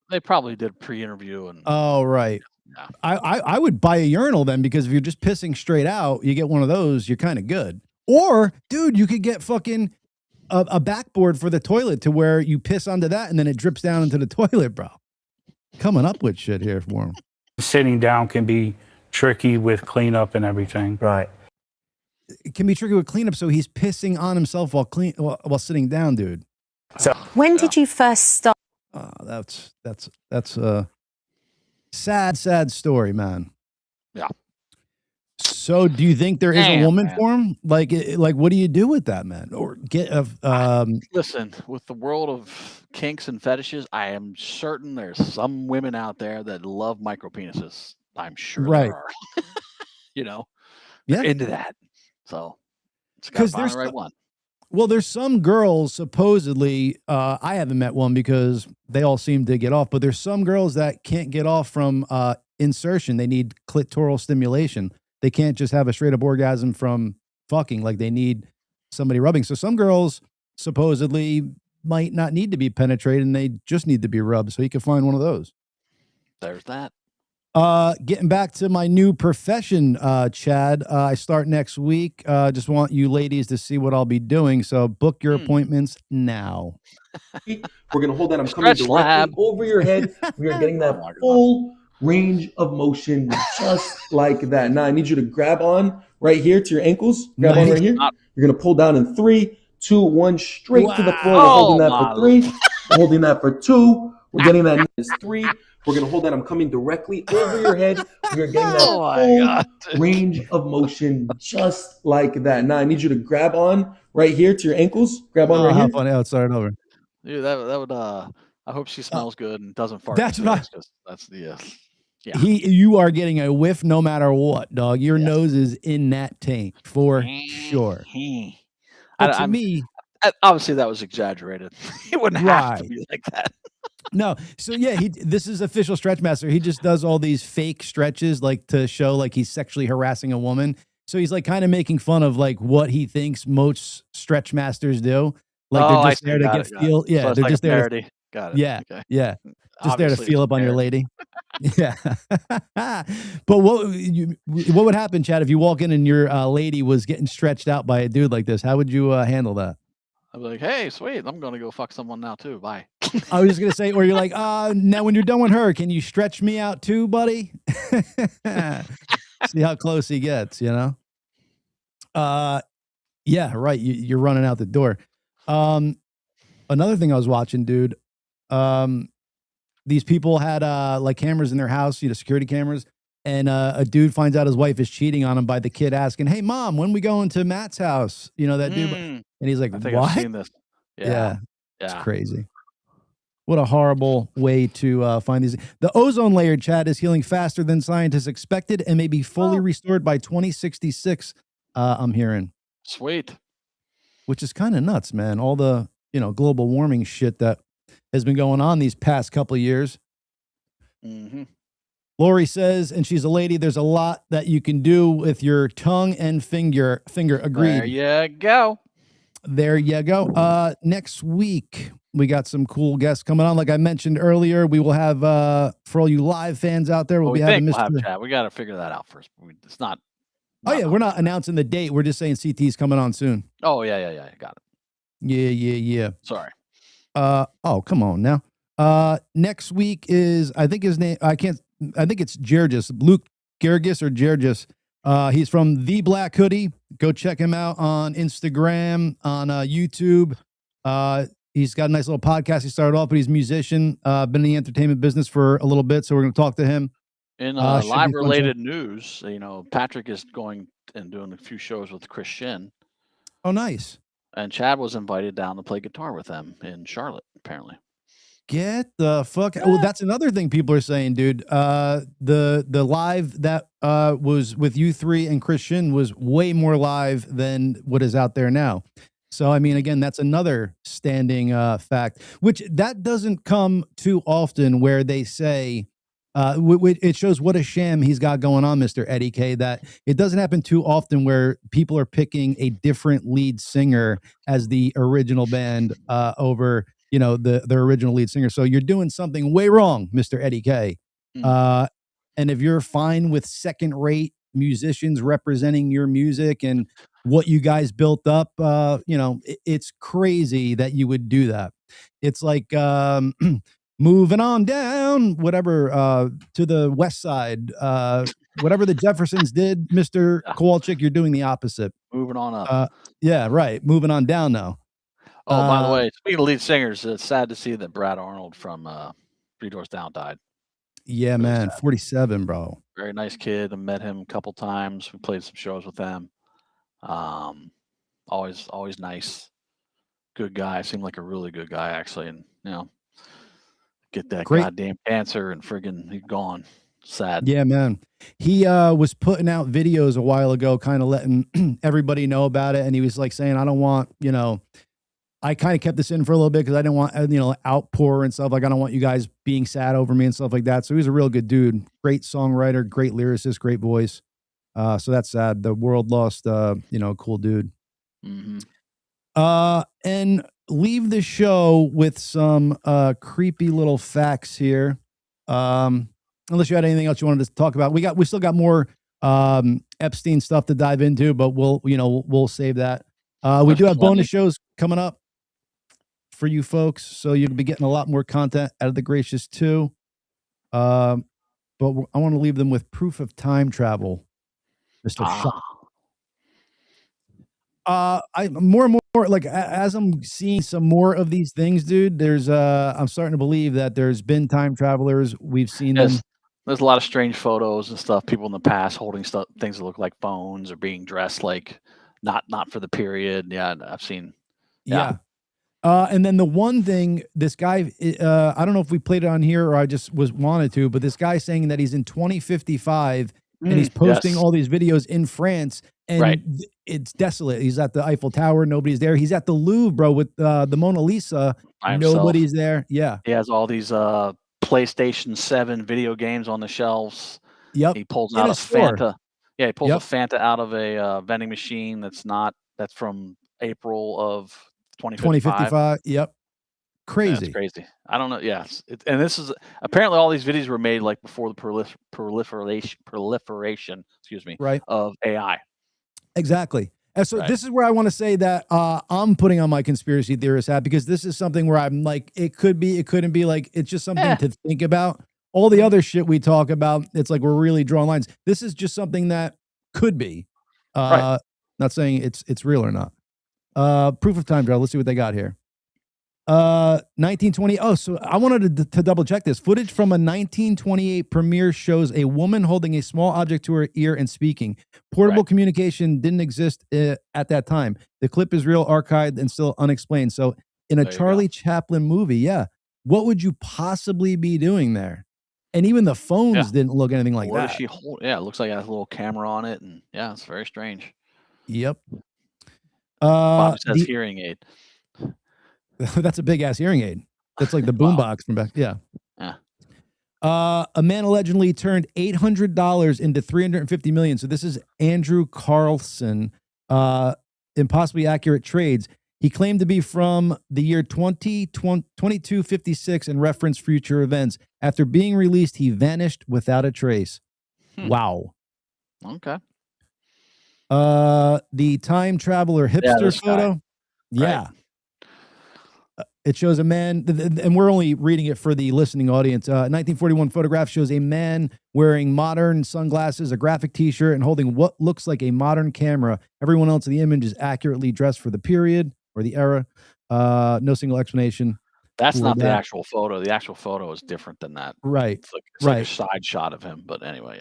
They probably did pre-interview and. Oh, right. Yeah. I would buy a urinal then, because if you're just pissing straight out, you get one of those, you're kind of good. Or, dude, you could get fucking a backboard for the toilet to where you piss onto that and then it drips down into the toilet, bro. Coming up with shit here for him. Sitting down can be tricky with cleanup and everything. Right. It can be tricky with cleanup, so he's pissing on himself while sitting down, dude. So when did you first start? That's a sad story, man. Yeah. So do you think there is a woman for him? Like what do you do with that, man? Or get listen, with the world of kinks and fetishes, I am certain there's some women out there that love micro penises. I'm sure there are. They're into that. So it's got to find the right one. Well, there's some girls, supposedly, I haven't met one because they all seem to get off, but there's some girls that can't get off from insertion. They need clitoral stimulation. They can't just have a straight up orgasm from fucking, like they need somebody rubbing. So some girls supposedly might not need to be penetrated and they just need to be rubbed. So you can find one of those. There's that. Getting back to my new profession, Chad, I start next week. Just want you ladies to see what I'll be doing. So book your appointments now. We're going to hold that. I'm coming directly over your head. We are getting that full range of motion just like that. Now I need you to grab on right here to your ankles. Grab on right here. You're going to pull down in 3, 2, 1, straight to the floor. We're holding that for 3. We're holding that for 2. We're getting that is 3. We're going to hold that. I'm coming directly over your head. We're getting that full range of motion just like that. Now I need you to grab on right here to your ankles. Grab on right how here. funny. Oh, start over. Dude, that would I hope she smells good and doesn't fart. That's what that's the yeah. You are getting a whiff no matter what, dog. Your nose is in that tank for sure. But to me, obviously that was exaggerated. It wouldn't have to be like that. No, so yeah, this is official stretch master. He just does all these fake stretches like to show like he's sexually harassing a woman. So he's like kind of making fun of like what he thinks most stretch masters do. Like they're just there to get feel. Yeah, so they're like just there. To, got it. Yeah, okay. Yeah. Just Obviously, there to feel up on your lady. Yeah. But what would happen, Chad, if you walk in and your lady was getting stretched out by a dude like this? How would you handle that? I'd be like, hey, sweet, I'm going to go fuck someone now too. Bye. I was just going to say, or you're like, now when you're done with her, can you stretch me out too, buddy? See how close he gets, you know? Yeah, right. You're running out the door. Another thing I was watching, dude, these people had like cameras in their house, security cameras, and a dude finds out his wife is cheating on him by the kid asking, "Hey, mom, when we going to Matt's house?" That dude. And he's like, I think "What?" I've seen this. Yeah. It's crazy. What a horrible way to find these. The ozone layer, Chad, is healing faster than scientists expected and may be fully restored by 2066. I'm hearing. Sweet. Which is kind of nuts, man. All the global warming shit that has been going on these past couple of years. Mm-hmm. Lori says, and she's a lady, there's a lot that you can do with your tongue and finger. Agreed. There you go. There you go. Next week, we got some cool guests coming on. Like I mentioned earlier, we will have, for all you live fans out there, we'll be having Mr. Chat. We got to figure that out first. It's not. Oh, yeah. We're not announcing the date. We're just saying CT's coming on soon. Oh, yeah. Got it. Yeah. Sorry. Oh, come on now. Next week is, I think his name, I think it's Gergis, Luke Gergis or Gergis. He's from The Black Hoodie. Go check him out on Instagram, on YouTube. He's got a nice little podcast he started off, but he's a musician, been in the entertainment business for a little bit. So we're going to talk to him. In live related news, Patrick is going and doing a few shows with Chris Shin. Oh, nice. And Chad was invited down to play guitar with them in Charlotte, apparently. Get the fuck. Oh, that's another thing people are saying, dude. The live that was with you three and Christian was way more live than what is out there now. So, I mean, again, that's another standing fact, which that doesn't come too often where they say, it shows what a sham he's got going on, Mr. Eddie K, that it doesn't happen too often where people are picking a different lead singer as the original band over, the original lead singer. So you're doing something way wrong, Mr. Eddie K. And if you're fine with second-rate musicians representing your music and what you guys built up, it's crazy that you would do that. It's like moving on down, whatever, to the west side, whatever the Jeffersons did, Mr. Kowalczyk, you're doing the opposite. Moving on up. Yeah, right. Moving on down now. Oh, by the way, speaking of lead singers, it's sad to see that Brad Arnold from Three Doors Down died. Yeah, really man, sad. 47, bro. Very nice kid. I met him a couple times. We played some shows with them. Always nice. Good guy. Seemed like a really good guy, actually. And, get that goddamn cancer and friggin' he's gone. Sad. Yeah, man. He was putting out videos a while ago, kind of letting everybody know about it. And he was like saying, I don't want, I kind of kept this in for a little bit because I didn't want, outpour and stuff. Like, I don't want you guys being sad over me and stuff like that. So he's a real good dude. Great songwriter, great lyricist, great voice. So that's sad. The world lost, a cool dude. Mm-hmm. And leave the show with some creepy little facts here. Unless you had anything else you wanted to talk about. We still got more Epstein stuff to dive into, but we'll save that. We do have bonus shows coming up for you folks, so you'll be getting a lot more content out of the Gracious too. But I want to leave them with proof of time travel, Mr. I more and more like as I'm seeing some more of these things, dude. There's I'm starting to believe that there's been time travelers. We've seen them. There's a lot of strange photos and stuff. People in the past holding things that look like phones or being dressed like not for the period. Yeah, I've seen. Yeah. And then the one thing, this guy, I don't know if we played it on here or I just wanted to, but this guy saying that he's in 2055 and he's posting all these videos in France, and it's desolate. He's at the Eiffel Tower, nobody's there. He's at the Louvre, bro, with the Mona Lisa. Nobody's there. Yeah. He has all these PlayStation 7 video games on the shelves. Yep. He pulls In out a a store. Fanta. Yeah, he pulls a Fanta out of a vending machine that's from April of 2055. Yep. Crazy. That's crazy. I don't know. Yes. And this is apparently all these videos were made like before the proliferation, of AI. Exactly. And so this is where I want to say that I'm putting on my conspiracy theorist hat, because this is something where I'm like, it could be, it couldn't be, like, it's just something to think about. All the other shit we talk about, it's like we're really drawing lines. This is just something that could be. Not saying it's real or not. Proof of time travel. Let's see what they got here. 1920. Oh, so I wanted to double check this. Footage from a 1928 premiere shows a woman holding a small object to her ear and speaking. Portable communication didn't exist at that time. The clip is real, archived, and still unexplained. So in a Charlie Chaplin movie, what would you possibly be doing there? And even the phones didn't look anything like Where that. does she hold? Yeah, it looks like it has a little camera on it, and it's very strange. Yep. Bob says hearing aid. That's a big ass hearing aid. That's like the boombox from back. Yeah. A man allegedly turned $800 into $350 million. So this is Andrew Carlson. Impossibly accurate trades. He claimed to be from the year 2256 and referenced future events. After being released, he vanished without a trace. Wow. Okay. The time traveler hipster photo. Yeah. It shows a man, and we're only reading it for the listening audience. 1941 photograph shows a man wearing modern sunglasses, a graphic t-shirt, and holding what looks like a modern camera. Everyone else in the image is accurately dressed for the period or the era. No single explanation. That's not the actual photo. The actual photo is different than that. Right. It's like a side shot of him. But anyway,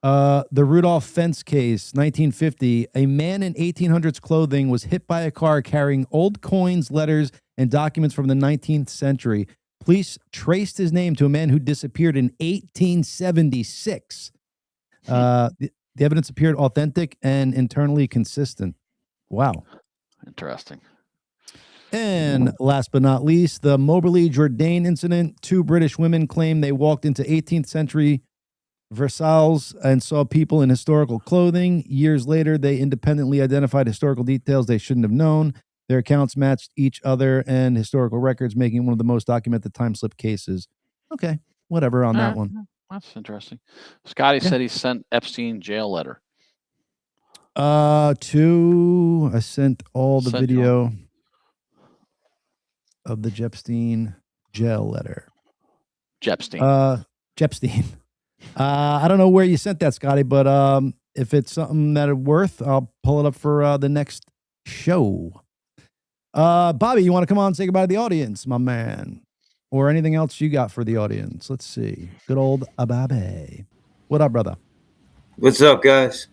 the Rudolph Fence case, 1950. A man in 1800s clothing was hit by a car carrying old coins, letters, and documents from the 19th century. Police traced his name to a man who disappeared in 1876. The evidence appeared authentic and internally consistent. Wow. Interesting. And last but not least, the Moberly Jourdain incident. 2 British women claim they walked into 18th century Versailles and saw people in historical clothing. Years later, they independently identified historical details they shouldn't have known. Their accounts matched each other and historical records, making it one of the most documented time slip cases. Okay, whatever on that one. That's interesting. Scotty said he sent Epstein jail letter. I sent all the video of the Jepstein jail letter. Jepstein. Jepstein. I don't know where you sent that, Scotty, but if it's something that it's worth, I'll pull it up for the next show. Bobby, you want to come on and say goodbye to the audience, my man? Or anything else you got for the audience? Let's see. Good old Bobby. What up, brother? What's up, guys?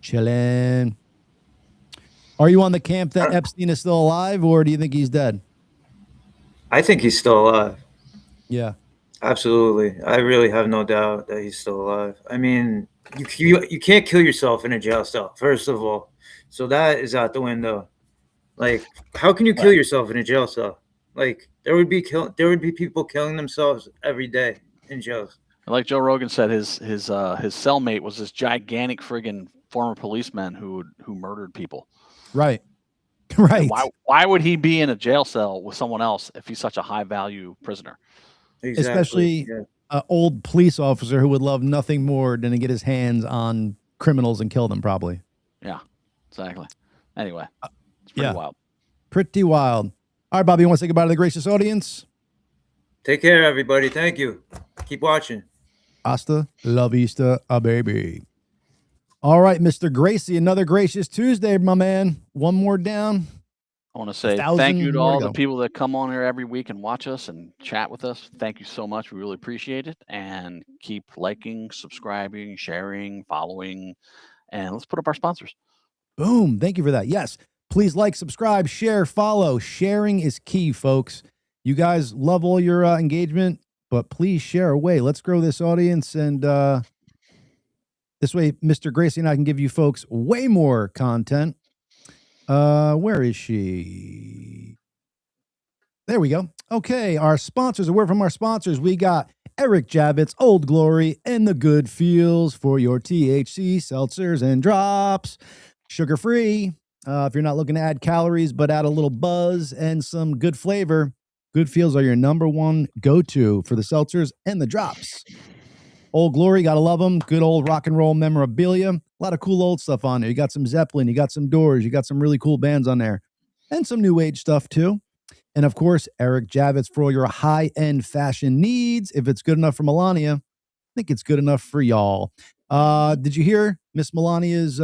Chillin'. Are you on the camp that Epstein is still alive, or do you think he's dead? I think he's still alive. Yeah. Absolutely. I really have no doubt that he's still alive. I mean, you can't kill yourself in a jail cell, first of all. So that is out the window. Like, how can you kill yourself in a jail cell? Like, there would be people killing themselves every day in jails. Like Joe Rogan said, his cellmate was this gigantic friggin' former policeman who murdered people. Right. Right. Why would he be in a jail cell with someone else if he's such a high value prisoner? Exactly. Especially an old police officer who would love nothing more than to get his hands on criminals and kill them, probably. Yeah, exactly. Anyway, it's pretty wild. Pretty wild. All right, Bobby, you want to say goodbye to the gracious audience? Take care, everybody. Thank you. Keep watching. Hasta la vista, baby. All right, Mr. Gracey, another gracious Tuesday, my man. One more down. I want to say thank you to all the people that come on here every week and watch us and chat with us. Thank you so much. We really appreciate it. And keep liking, subscribing, sharing, following, and let's put up our sponsors. Boom. Thank you for that. Yes. Please like, subscribe, share, follow. Sharing is key, folks. You guys love all your engagement, but please share away. Let's grow this audience. And this way, Mr. Gracey and I can give you folks way more content. Where is she? There we go. Okay, our sponsors. A word from our sponsors. We got Eric Javits, Old Glory, and the Good Feels for your THC seltzers and drops. Sugar-free. If you're not looking to add calories, but add a little buzz and some good flavor, Good Feels are your #1 go-to for the seltzers and the drops. Old Glory, gotta love them. Good old rock and roll memorabilia. A lot of cool old stuff on there. You got some Zeppelin, you got some Doors, you got some really cool bands on there. And some new age stuff too. And of course, Eric Javits for all your high-end fashion needs. If it's good enough for Melania, I think it's good enough for y'all. Did you hear Miss Melania's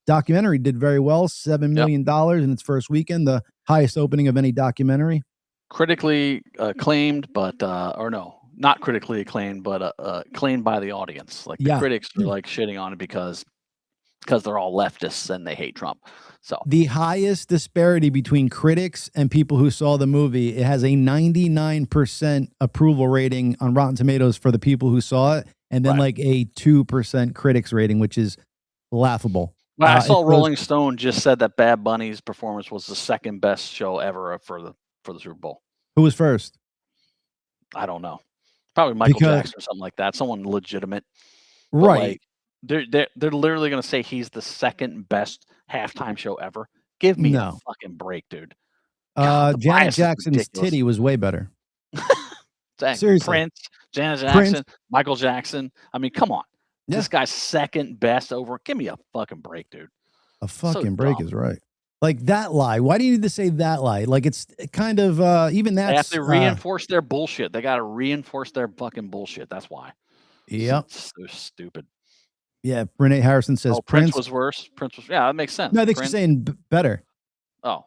documentary did very well, $7 million in its first weekend, the highest opening of any documentary. Critically acclaimed, but or no, not critically acclaimed, but acclaimed by the audience. Like the critics are like shitting on it because they're all leftists and they hate Trump. So the highest disparity between critics and people who saw the movie, it has a 99% approval rating on Rotten Tomatoes for the people who saw it, and then like a 2% critics rating, which is laughable. Well, I saw Rolling Stone just said that Bad Bunny's performance was the second best show ever for the Super Bowl. Who was first? I don't know. Probably Michael Jackson or something like that. Someone legitimate. Right. Like, they're literally going to say he's the second best halftime show ever. Give me a fucking break, dude. God, Janet Jackson's titty was way better. Seriously. Prince, Janet Jackson, Michael Jackson. I mean, come on. Yeah. This guy's second best over. Give me a fucking break, dude. A fucking break is right. Like that lie. Why do you need to say that lie? Like it's kind of even that's they have to reinforce their bullshit. They got to reinforce their fucking bullshit. That's why. Yep. They're stupid. Yeah. Renee Harrison says Prince was worse. Prince was that makes sense. No, I think she's saying better. Oh.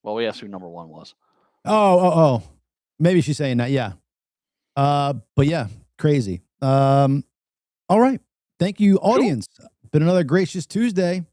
Well, we asked who #1 was. Oh. Maybe she's saying that. Yeah. But yeah, crazy. All right. Thank you, audience. Cool. Been another gracious Tuesday.